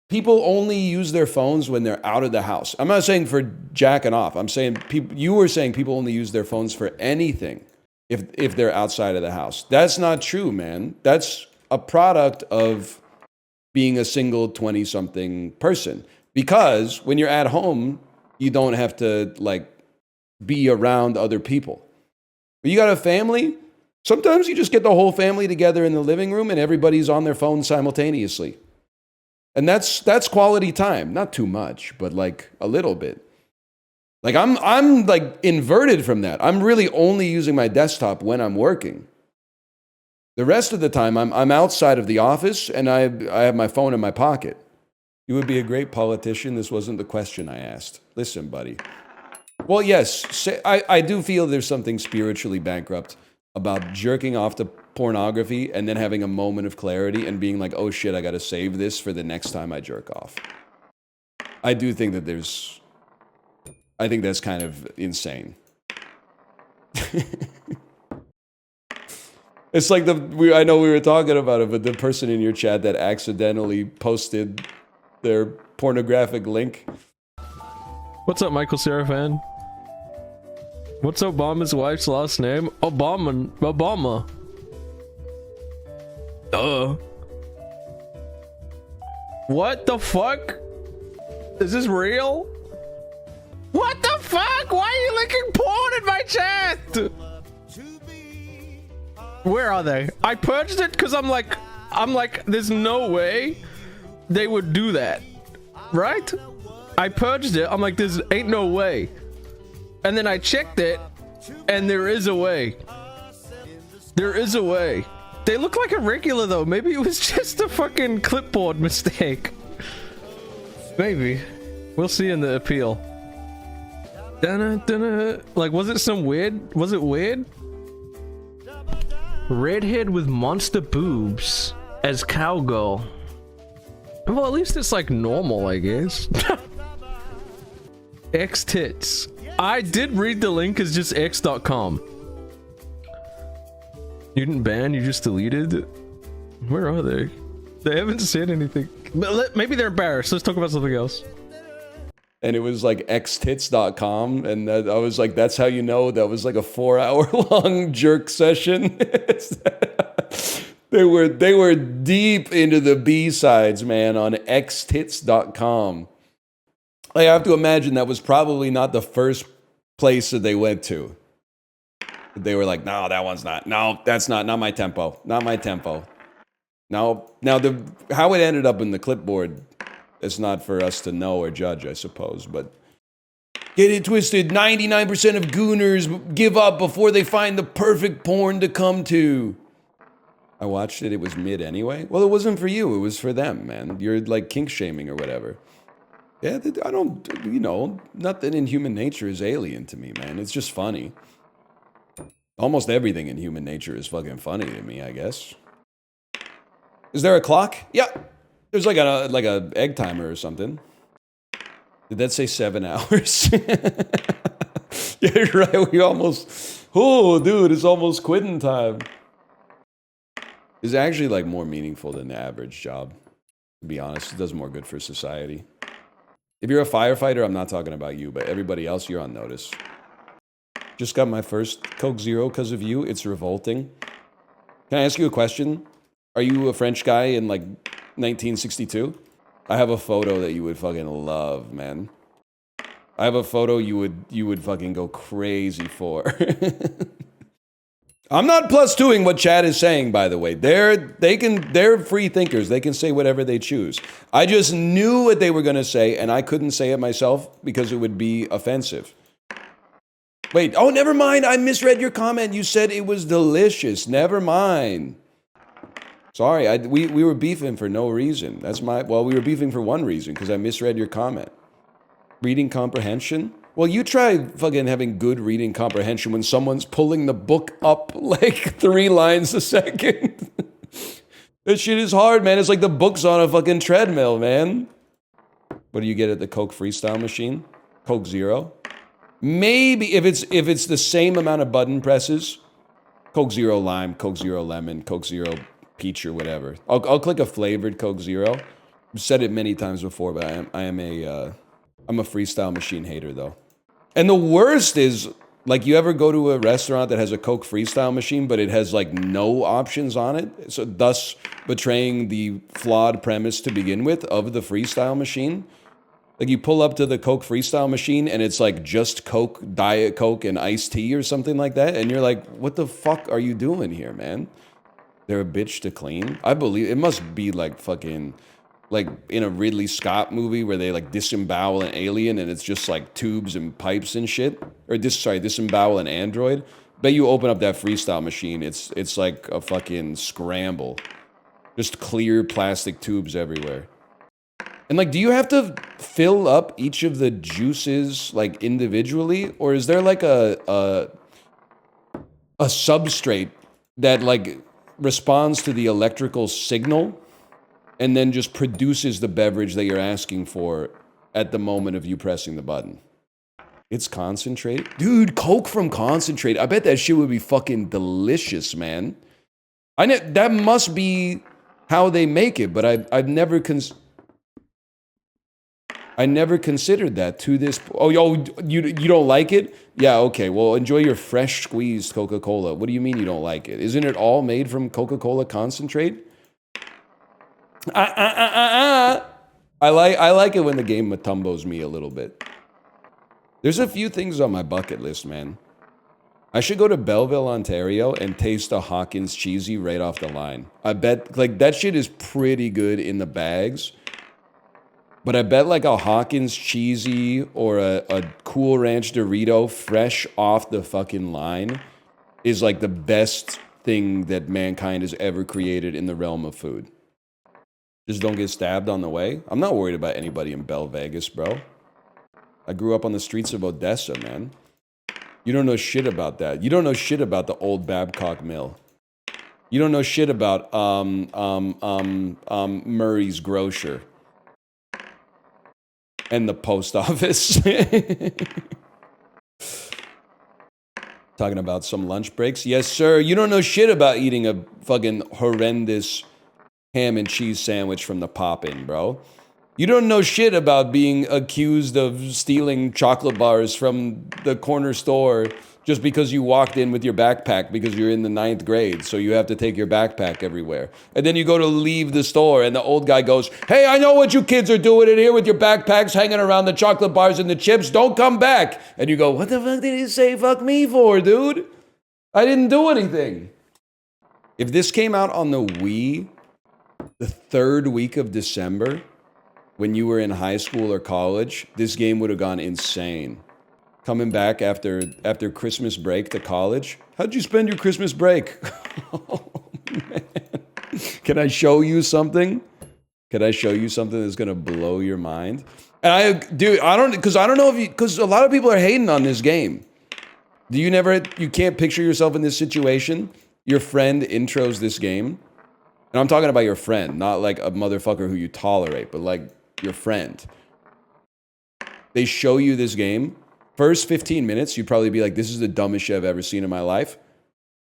people only use their phones when they're out of the house. I'm not saying for jacking off. I'm saying you were saying people only use their phones for anything if they're outside of the house. That's not true, man. That's a product of being a single 20-something person. Because when you're at home, you don't have to, like, be around other people. When you got a family, sometimes you just get the whole family together in the living room and everybody's on their phone simultaneously. And that's quality time. Not too much, but like a little bit. Like I'm like inverted from that. I'm really only using my desktop when I'm working. The rest of the time I'm outside of the office and I have my phone in my pocket. You would be a great politician. This wasn't the question I asked. Listen, buddy. Well, yes, I do feel there's something spiritually bankrupt about jerking off to pornography and then having a moment of clarity and being like, oh shit, I gotta save this for the next time I jerk off. I do think that I think that's kind of insane. It's like I know we were talking about it, but the person in your chat that accidentally posted their pornographic link. What's up, Michael Serafan? What's Obama's wife's last name? Obama. What the fuck? Is this real? What the fuck? Why are you linking porn in my chat? Where are they? I purged it because I'm like, there's no way they would do that, right? I purged it. I'm like, there's ain't no way. And then I checked it, and there is a way. There is a way. They look like a regular, though. Maybe it was just a fucking clipboard mistake. Maybe. We'll see in the appeal. Like, was it some weird? Was it weird? Redhead with monster boobs as cowgirl. Well, at least it's like normal, I guess. X tits. I did read the link as just x.com. You didn't ban, you just deleted? Where are they? They haven't said anything. Maybe they're embarrassed. Let's talk about something else. And it was like xtits.com. And I was like, that's how you know that was like a 4-hour-long jerk session. They were deep into the B-sides, man, on xtits.com. I have to imagine that was probably not the first place that they went to. They were like, no, that one's not. No, that's not my tempo. Not my tempo. No. Now, how it ended up in the clipboard, it's not for us to know or judge, I suppose. But get it twisted. 99% of gooners give up before they find the perfect porn to come to. I watched it. It was mid anyway. Well, it wasn't for you. It was for them, man. You're like kink shaming or whatever. Yeah, I don't, nothing in human nature is alien to me, man. It's just funny. Almost everything in human nature is fucking funny to me, I guess. Is there a clock? Yeah. There's like a egg timer or something. Did that say 7 hours? Yeah, right. We almost, oh, dude, it's almost quitting time. It's actually like more meaningful than the average job. To be honest, it does more good for society. If you're a firefighter, I'm not talking about you, but everybody else, you're on notice. Just got my first Coke Zero because of you. It's revolting. Can I ask you a question? Are you a French guy in like 1962? I have a photo that you would fucking love, man. I have a photo you would fucking go crazy for. I'm not +2ing what Chad is saying, by the way. They're free thinkers. They can say whatever they choose. I just knew what they were gonna say, and I couldn't say it myself because it would be offensive. Wait, oh, never mind. I misread your comment. You said it was delicious. Never mind. Sorry, we were beefing for no reason. We were beefing for one reason, because I misread your comment. Reading comprehension? Well, you try fucking having good reading comprehension when someone's pulling the book up like 3 lines a second. That shit is hard, man. It's like the book's on a fucking treadmill, man. What do you get at the Coke freestyle machine? Coke Zero? Maybe if it's the same amount of button presses, Coke Zero Lime, Coke Zero Lemon, Coke Zero Peach or whatever. I'll click a flavored Coke Zero. I've said it I'm a freestyle machine hater though. And the worst is, like, you ever go to a restaurant that has a Coke freestyle machine, but it has like no options on it, so thus betraying the flawed premise to begin with of the freestyle machine. Like, you pull up to the Coke freestyle machine and it's like just Coke, Diet Coke, and iced tea or something like that. And you're like, what the fuck are you doing here, man? They're a bitch to clean. I believe it must be like fucking, like in a Ridley Scott movie where they like disembowel an alien and it's just like tubes and pipes and shit. Or disembowel an android. Bet you open up that freestyle machine, it's like a fucking scramble. Just clear plastic tubes everywhere. And like, do you have to fill up each of the juices like individually, or is there like a substrate that like responds to the electrical signal and then just produces the beverage that you're asking for at the moment of you pressing the button? It's concentrate, dude. Coke from concentrate. I bet that shit would be fucking delicious, man. That must be how they make it, but I've never I never considered that to this. Oh, you don't like it? Yeah, okay. Well, enjoy your fresh squeezed Coca-Cola. What do you mean you don't like it? Isn't it all made from Coca-Cola concentrate? I like it when the game matumbos me a little bit. There's a few things on my bucket list, man. I should go to Belleville, Ontario, and taste a Hawkins cheesy right off the line. I bet, like, that shit is pretty good in the bags. But I bet like a Hawkins cheesy or a Cool Ranch Dorito fresh off the fucking line is like the best thing that mankind has ever created in the realm of food. Just don't get stabbed on the way. I'm not worried about anybody in Bell Vegas, bro. I grew up on the streets of Odessa, man. You don't know shit about that. You don't know shit about the old Babcock Mill. You don't know shit about Murray's Grocer. And the post office. Talking about some lunch breaks. Yes, sir. You don't know shit about eating a fucking horrendous ham and cheese sandwich from the Pop-In, bro. You don't know shit about being accused of stealing chocolate bars from the corner store just because you walked in with your backpack because you're in the 9th grade, so you have to take your backpack everywhere. And then you go to leave the store, and the old guy goes, "Hey, I know what you kids are doing in here with your backpacks hanging around the chocolate bars and the chips. Don't come back." And you go, "What the fuck did he say fuck me for, dude?" I didn't do anything. If this came out on the Wii the third week of December, when you were in high school or college, this game would have gone insane. Coming back after Christmas break to college. How'd you spend your Christmas break? Oh, man. Can I show you something? Can I show you something that's gonna blow your mind? And I don't know if you, because a lot of people are hating on this game. You can't picture yourself in this situation? Your friend intros this game. And I'm talking about your friend, not like a motherfucker who you tolerate, but like your friend. They show you this game. First 15 minutes, you'd probably be like, this is the dumbest shit I've ever seen in my life.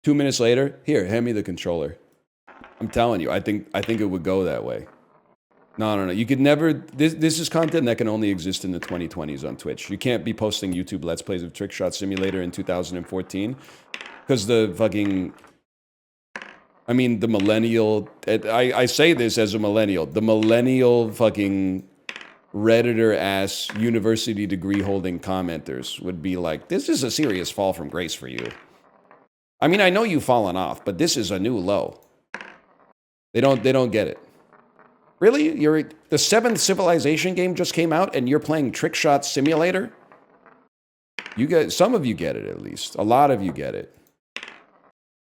2 minutes later, here, hand me the controller. I'm telling you, I think it would go that way. No. You could never, this is content that can only exist in the 2020s on Twitch. You can't be posting YouTube Let's Plays of Trick Shot Simulator in 2014. Because the fucking, the millennial, I say this as a millennial, the millennial fucking Redditor-ass university degree holding commenters would be like, this is a serious fall from grace for you. I know you've fallen off, but this is a new low. They don't get it. Really? The 7th Civilization game just came out and you're playing Trick Shot Simulator? Some of you get it at least. A lot of you get it.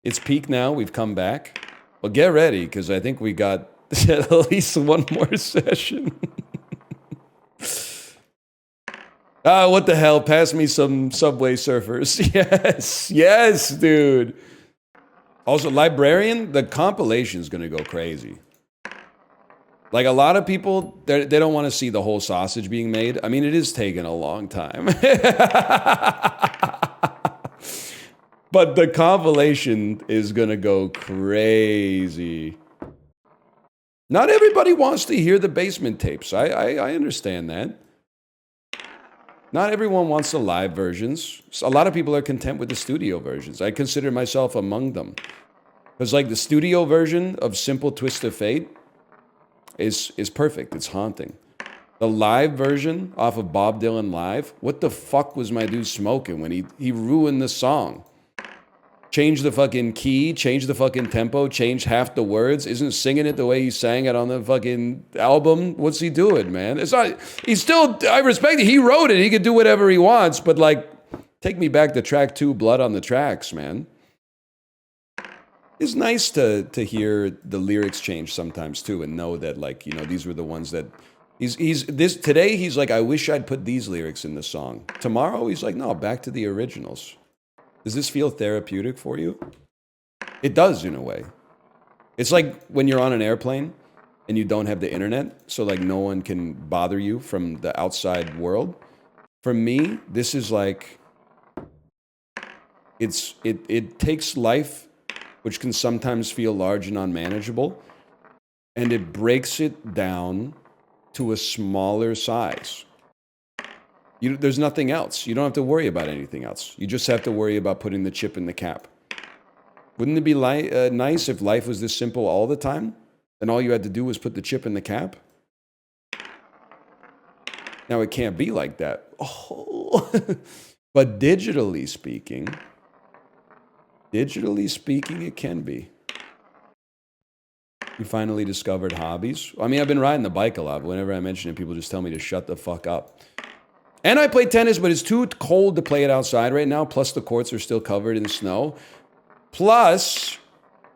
It's peak now, we've come back. Well, get ready, because I think we got at least one more session. What the hell? Pass me some Subway Surfers. Yes, dude. Also, Librarian, the compilation's gonna go crazy. Like, a lot of people, they don't want to see the whole sausage being made. It is taking a long time. But the compilation is gonna go crazy. Not everybody wants to hear the basement tapes. I understand that. Not everyone wants the live versions. A lot of people are content with the studio versions. I consider myself among them. Because like the studio version of Simple Twist of Fate is perfect. It's haunting. The live version off of Bob Dylan Live, what the fuck was my dude smoking when he ruined the song? Changed the fucking key, changed the fucking tempo, changed half the words, isn't singing it the way he sang it on the fucking album. What's he doing, man? I respect it. He wrote it. He could do whatever he wants, but like, take me back to track 2, Blood on the Tracks, man. It's nice to hear the lyrics change sometimes too and know that like, these were the ones that today he's like, I wish I'd put these lyrics in the song. Tomorrow he's like, no, back to the originals. Does this feel therapeutic for you? It does in a way. It's like when you're on an airplane and you don't have the internet, so like no one can bother you from the outside world. For me, this is like, it takes life, which can sometimes feel large and unmanageable, and it breaks it down to a smaller size. There's nothing else. You don't have to worry about anything else. You just have to worry about putting the chip in the cap. Wouldn't it be nice if life was this simple all the time? And all you had to do was put the chip in the cap? Now, it can't be like that. Oh. But digitally speaking, it can be. You finally discovered hobbies. I've been riding the bike a lot, but whenever I mention it, people just tell me to shut the fuck up. And I play tennis, but it's too cold to play it outside right now. Plus, the courts are still covered in snow. Plus,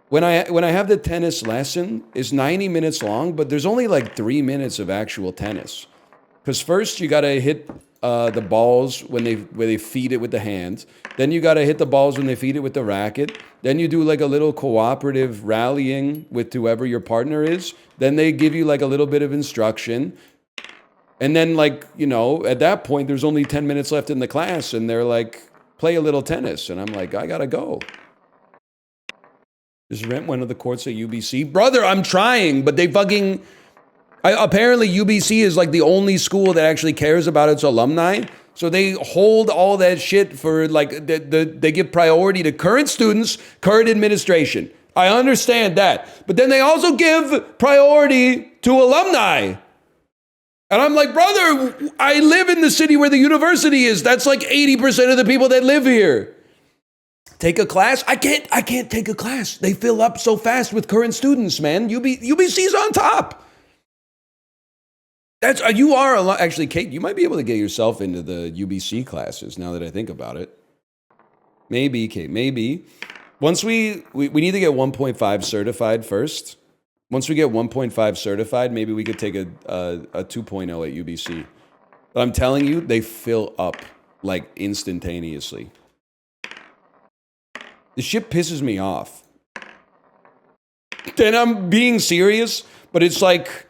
when I have the tennis lesson, it's 90 minutes long, but there's only like 3 minutes of actual tennis. Because first, you got to hit the balls when they feed it with the hand. Then you got to hit the balls when they feed it with the racket. Then you do like a little cooperative rallying with whoever your partner is. Then they give you like a little bit of instruction. And then, like, at that point, there's only 10 minutes left in the class, and they're like, play a little tennis. And I'm like, I gotta go. Just rent one of the courts at UBC. Brother, I'm trying, but they fucking... apparently, UBC is, like, the only school that actually cares about its alumni. So they hold all that shit for, like, they give priority to current students, current administration. I understand that. But then they also give priority to alumni. And I'm like, brother, I live in the city where the university is. That's like 80% of the people that live here. Take a class? I can't take a class. They fill up so fast with current students, man. UBC's on top. You are a lot. Actually, Kate, you might be able to get yourself into the UBC classes now that I think about it. Maybe, Kate, maybe. Once we need to get 1.5 certified first. Once we get 1.5 certified, maybe we could take a 2.0 at UBC. But I'm telling you, they fill up like instantaneously. The shit pisses me off. And I'm being serious, but it's like,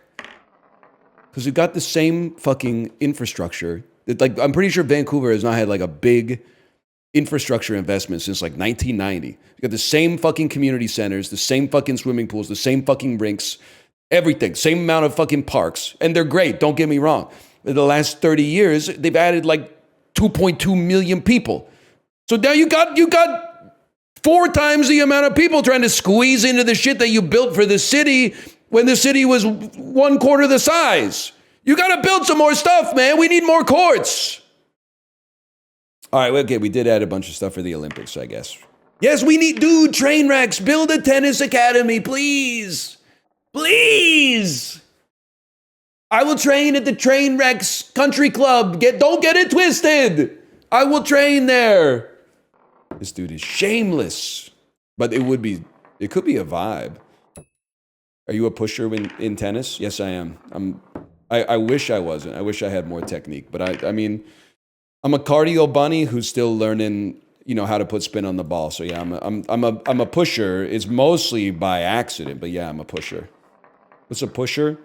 because we got the same fucking infrastructure. Like, I'm pretty sure Vancouver has not had like a big infrastructure investment since like 1990. You got the same fucking community centers, the same fucking swimming pools, the same fucking rinks, everything, same amount of fucking parks. And they're great, don't get me wrong. In the last 30 years, they've added like 2.2 million people. So now you got 4 times the amount of people trying to squeeze into the shit that you built for the city when the city was 1/4 the size. You got to build some more stuff, man. We need more courts. All right, okay, we did add a bunch of stuff for the Olympics, I guess. Yes, we need, dude, train wrecks. Build a tennis academy, please. Please. I will train at the Train Wrecks Country Club. Don't get it twisted. I will train there. This dude is shameless. But it could be a vibe. Are you a pusher in tennis? Yes, I am. I wish I wasn't. I wish I had more technique. But I mean, I'm a cardio bunny who's still learning, how to put spin on the ball. So yeah, I'm a pusher. It's mostly by accident, but yeah, I'm a pusher. What's a pusher?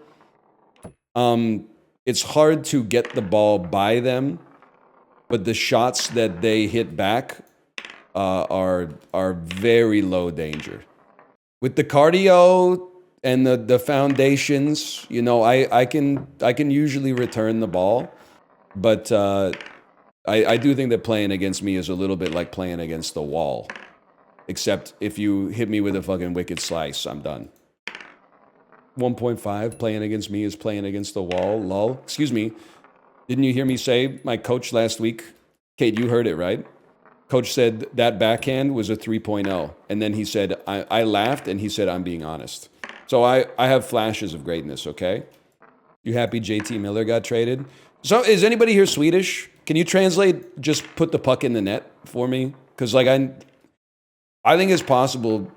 It's hard to get the ball by them, but the shots that they hit back are very low danger. With the cardio and the foundations, I can usually return the ball, but I do think that playing against me is a little bit like playing against the wall, except if you hit me with a fucking wicked slice, I'm done. 1.5 playing against me is playing against the wall. Lol. Excuse me. Didn't you hear me say my coach last week? Kate, you heard it, right? Coach said that backhand was a 3.0. And then he said, I laughed and he said, I'm being honest. So I have flashes of greatness, okay? You happy JT Miller got traded? So is anybody here Swedish? Can you translate, just put the puck in the net for me? Because like I think it's possible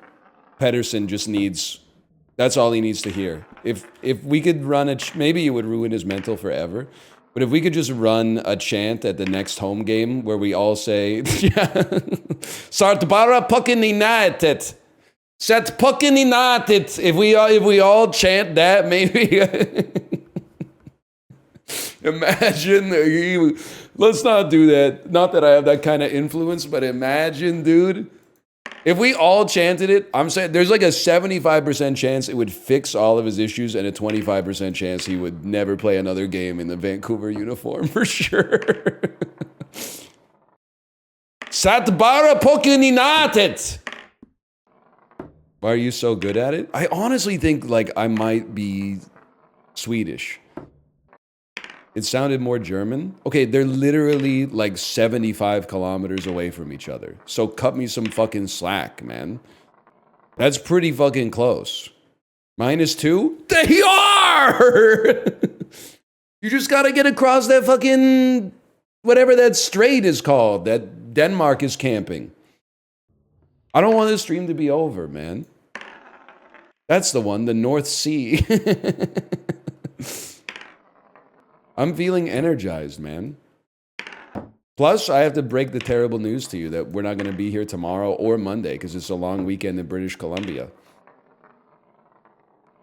Pedersen just needs, that's all he needs to hear. If we could run maybe it would ruin his mental forever. But if we could just run a chant at the next home game where we all say, Sart bara pucken i nätet. Set pucken i nätet. If we all chant that, maybe. Imagine, let's not do that. Not that I have that kind of influence, but imagine, dude. If we all chanted it, I'm saying there's like a 75% chance it would fix all of his issues and a 25% chance he would never play another game in the Vancouver uniform for sure. Satbara Pokininatet. Why are you so good at it? I honestly think like I might be Swedish. It sounded more German. Okay, they're literally like 75 kilometers away from each other. So cut me some fucking slack, man. That's pretty fucking close. -2? They are! You just gotta get across that fucking, whatever that strait is called, that Denmark is camping. I don't want this stream to be over, man. That's the one, the North Sea. I'm feeling energized, man. Plus, I have to break the terrible news to you that we're not going to be here tomorrow or Monday because it's a long weekend in British Columbia.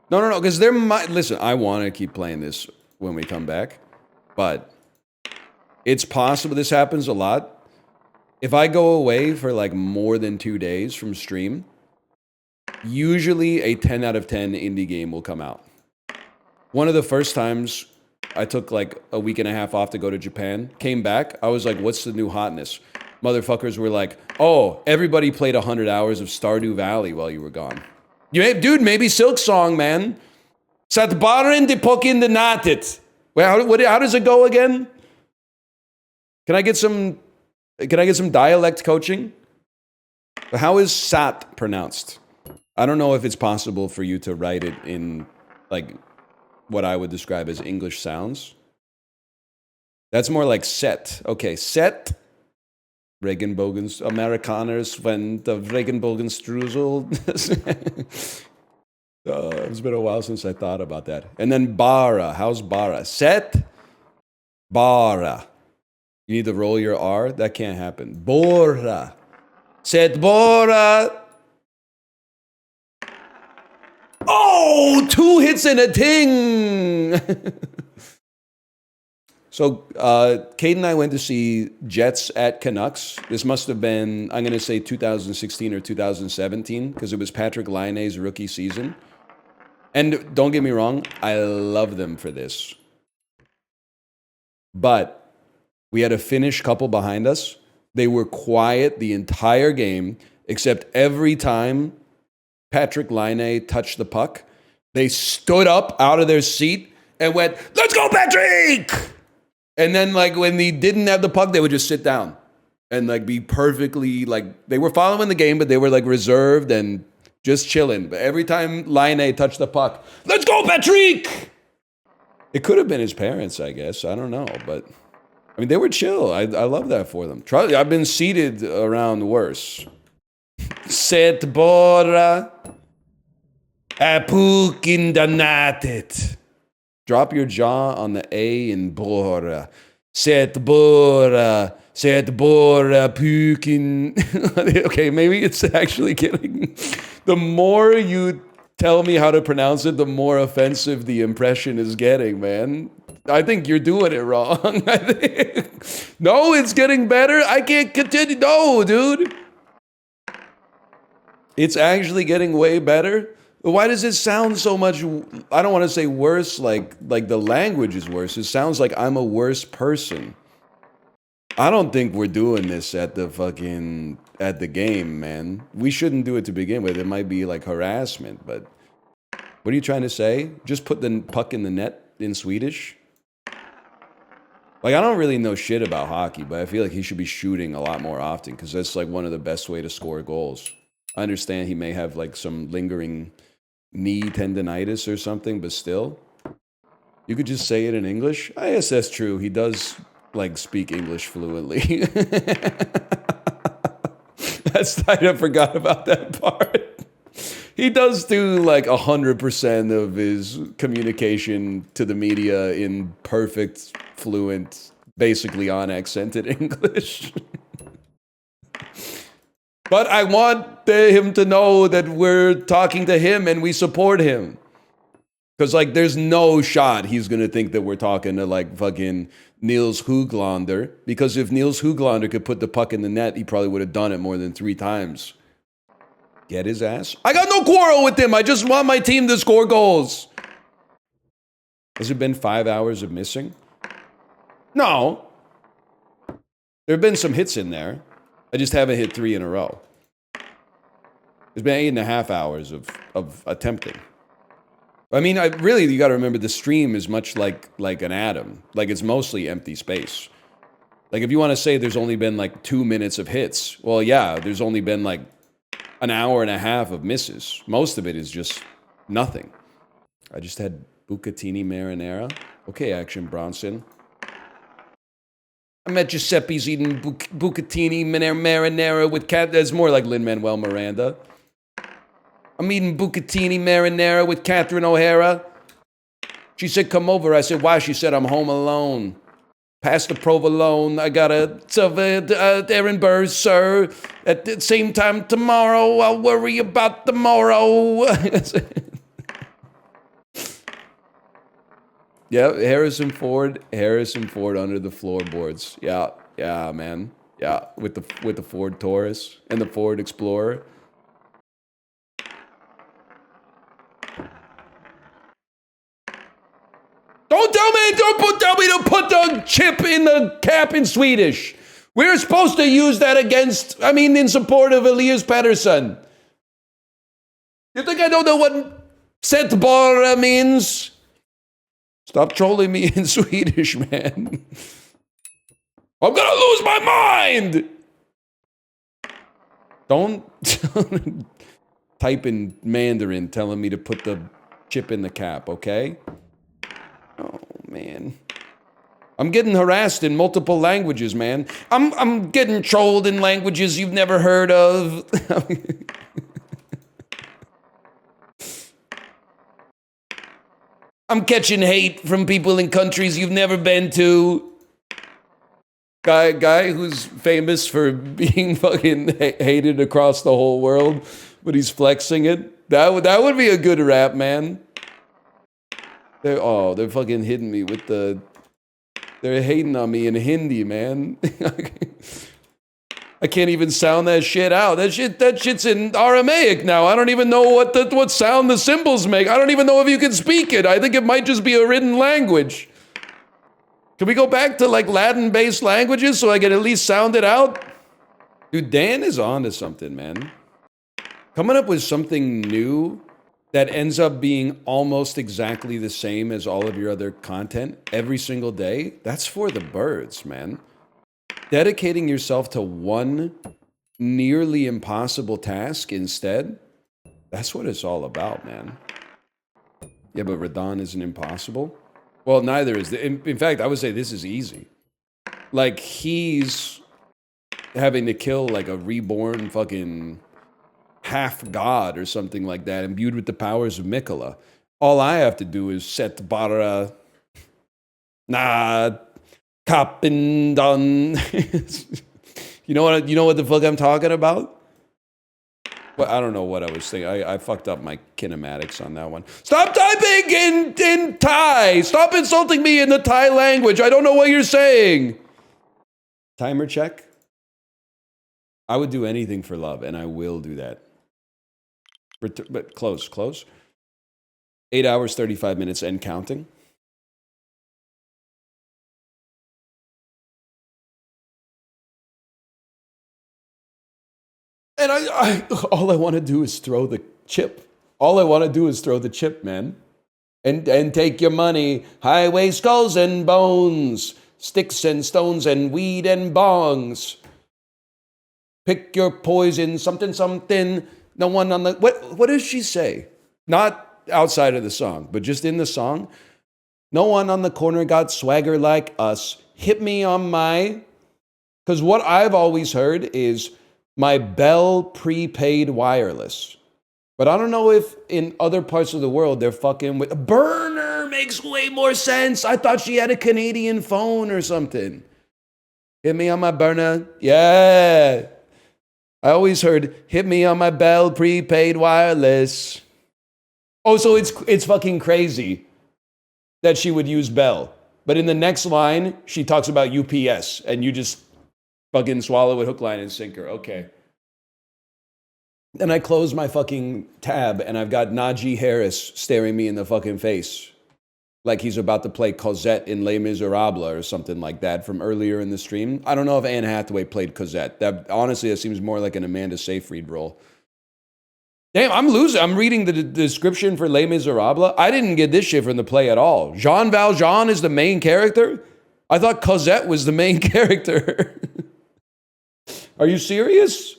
No, because there might... Listen, I want to keep playing this when we come back, but it's possible this happens a lot. If I go away for like more than 2 days from stream, usually a 10 out of 10 indie game will come out. One of the first times... I took like a week and a half off to go to Japan. Came back. I was like, what's the new hotness? Motherfuckers were like, oh, everybody played 100 hours of Stardew Valley while you were gone. Dude, maybe Silk Song, man. Satbaren de pokin de natit. Wait, how does it go again? Can I get some dialect coaching? How is sat pronounced? I don't know if it's possible for you to write it in, like, what I would describe as English sounds. That's more like set. Okay, set. Regenbogens, Amerikaners, when the Regenbogenstrudel. It's been a while since I thought about that. And then bara. How's bara? Set. Bara. You need to roll your R? That can't happen. Bora. Set bora. Oh, 2 hits and a ting. So, Kate and I went to see Jets at Canucks. This must have been, I'm going to say 2016 or 2017, because it was Patrick Laine's rookie season. And don't get me wrong, I love them for this. But we had a Finnish couple behind us. They were quiet the entire game, except every time Patrick Laine touched the puck, they stood up out of their seat and went, "Let's go, Patrick!" And then, like, when he didn't have the puck, they would just sit down and, like, be perfectly, like, they were following the game, but they were, like, reserved and just chilling. But every time Laine touched the puck, "Let's go, Patrick!" It could have been his parents, I guess. I don't know. But, I mean, they were chill. I love that for them. I've been seated around worse. Set bora. A puk in the natet. Drop your jaw on the A in bora. Set bora. Set bora pukin. Okay, maybe it's actually getting... The more you tell me how to pronounce it, the more offensive the impression is getting, man. I think you're doing it wrong. No, it's getting better. I can't continue. No, dude. It's actually getting way better. Why does it sound so much, I don't want to say worse, like the language is worse. It sounds like I'm a worse person. I don't think we're doing this at the game, man. We shouldn't do it to begin with. It might be like harassment, but what are you trying to say? Just put the puck in the net in Swedish? Like, I don't really know shit about hockey, but I feel like he should be shooting a lot more often because that's like one of the best way to score goals. I understand he may have like some lingering knee tendonitis or something, but still, you could just say it in English. I guess that's true. He does like speak English fluently. I forgot about that part. He does do like 100% of his communication to the media in perfect, fluent, basically unaccented English. But I want him to know that we're talking to him and we support him. Because, like, there's no shot he's going to think that we're talking to, like, fucking Niels Höglander. Because if Niels Höglander could put the puck in the net, he probably would have done it more than 3 times. Get his ass. I got no quarrel with him. I just want my team to score goals. Has it been 5 hours of missing? No. There have been some hits in there. I just haven't hit 3 in a row. It's been 8.5 hours of attempting. I mean, you got to remember the stream is much like an atom. Like, it's mostly empty space. Like, if you want to say there's only been like 2 minutes of hits, well, yeah, there's only been like an hour and a half of misses. Most of it is just nothing. I just had bucatini marinara. Okay, Action Bronson. I'm at Giuseppe's eating bucatini marinara with cat. That's more like Lin-Manuel Miranda. I'm eating bucatini marinara with Catherine O'Hara. She said, "Come over." I said, "Why?" She said, "I'm home alone. Pass the provolone. I got a errand bird, sir. At the same time tomorrow, I'll worry about tomorrow." Yeah, Harrison Ford under the floorboards. Yeah, man. Yeah, with the Ford Taurus and the Ford Explorer. Don't tell me to put the chip in the cap in Swedish. We're supposed to use that in support of Elias Pettersson. You think I don't know what set bara means? Stop trolling me in Swedish, man. I'm gonna lose my mind! Don't type in Mandarin telling me to put the chip in the cap, okay? Oh, man. I'm getting harassed in multiple languages, man. I'm getting trolled in languages you've never heard of. I'm catching hate from people in countries you've never been to. Guy who's famous for being fucking hated across the whole world, but he's flexing it. That would be a good rap, man. They're fucking hitting me with the... They're hating on me in Hindi, man. I can't even sound that shit out. That shit's in Aramaic now. I don't even know what sound the symbols make. I don't even know if you can speak it. I think it might just be a written language. Can we go back to like Latin-based languages so I can at least sound it out? Dude, Dan is on to something, man. Coming up with something new that ends up being almost exactly the same as all of your other content every single day, that's for the birds, man. Dedicating yourself to one nearly impossible task instead, that's what it's all about, man. Yeah, but Radon isn't impossible. Well, neither is in fact, I would say this is easy. Like, he's having to kill like a reborn fucking half god or something like that, imbued with the powers of Mikola. All I have to do is set bara na kappen done. You know what the fuck I'm talking about? Well, I don't know what I was thinking. I fucked up my kinematics on that one. Stop typing in Thai! Stop insulting me in the Thai language! I don't know what you're saying! Timer check? I would do anything for love, and I will do that. But close. 8 hours, 35 minutes, and counting. And all I want to do is throw the chip. All I want to do is throw the chip, man. And take your money. Highway skulls and bones. Sticks and stones and weed and bongs. Pick your poison, something. No one on the... What does she say? Not outside of the song, but just in the song. No one on the corner got swagger like us. Hit me on my... Because what I've always heard is... my Bell prepaid wireless. But I don't know if in other parts of the world they're fucking with... Burner makes way more sense. I thought she had a Canadian phone or something. Hit me on my burner. Yeah. I always heard, hit me on my Bell prepaid wireless. Oh, so it's fucking crazy that she would use Bell. But in the next line, she talks about UPS, and you just... fucking swallow it hook, line, and sinker. Okay. Then I close my fucking tab, and I've got Najee Harris staring me in the fucking face. Like he's about to play Cosette in Les Miserables or something like that from earlier in the stream. I don't know if Anne Hathaway played Cosette. Honestly, that seems more like an Amanda Seyfried role. Damn, I'm losing. I'm reading the description for Les Miserables. I didn't get this shit from the play at all. Jean Valjean is the main character? I thought Cosette was the main character. Are you serious?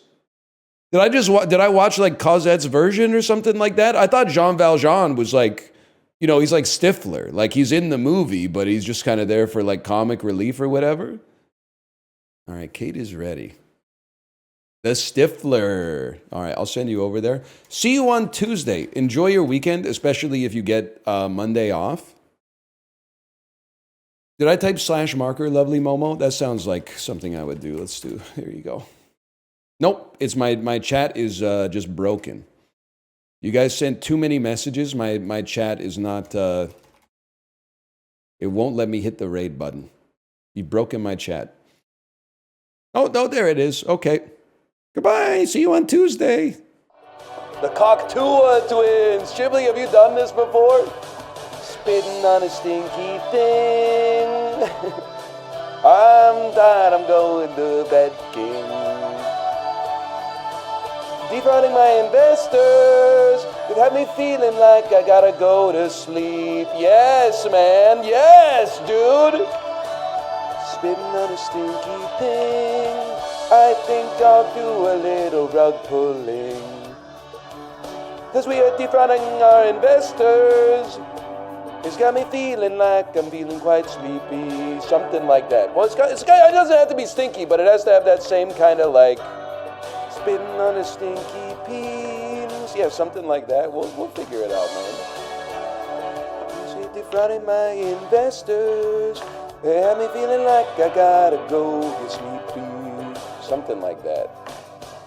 Did I watch like Cosette's version or something like that? I thought Jean Valjean was like, you know, he's like Stifler. Like he's in the movie, but he's just kind of there for like comic relief or whatever. All right, Kate is ready. The Stifler. All right, I'll send you over there. See you on Tuesday. Enjoy your weekend, especially if you get Monday off. Did I type /marker, lovely Momo? That sounds like something I would do. Let's do. Here you go. Nope, it's my chat is just broken. You guys sent too many messages. My chat is not. It won't let me hit the raid button. You've broken my chat. Oh no, there it is. Okay. Goodbye. See you on Tuesday. The Coctua twins. Chibli, have you done this before? Spitting on a stinky thing. I'm tired, I'm going to bed, king. Defrauding my investors. It had me feeling like I gotta go to sleep. Yes, man, yes, dude. Spitting on a stinky thing. I think I'll do a little rug pulling. Cause we are defrauding our investors. It's got me feeling like I'm feeling quite sleepy. Something like that. Well, it doesn't have to be stinky, but it has to have that same kind of like spitting on a stinky penis. Yeah, something like that. We'll figure it out, man. She's defrauding my investors. They have me feeling like I gotta go get sleepy. Something like that.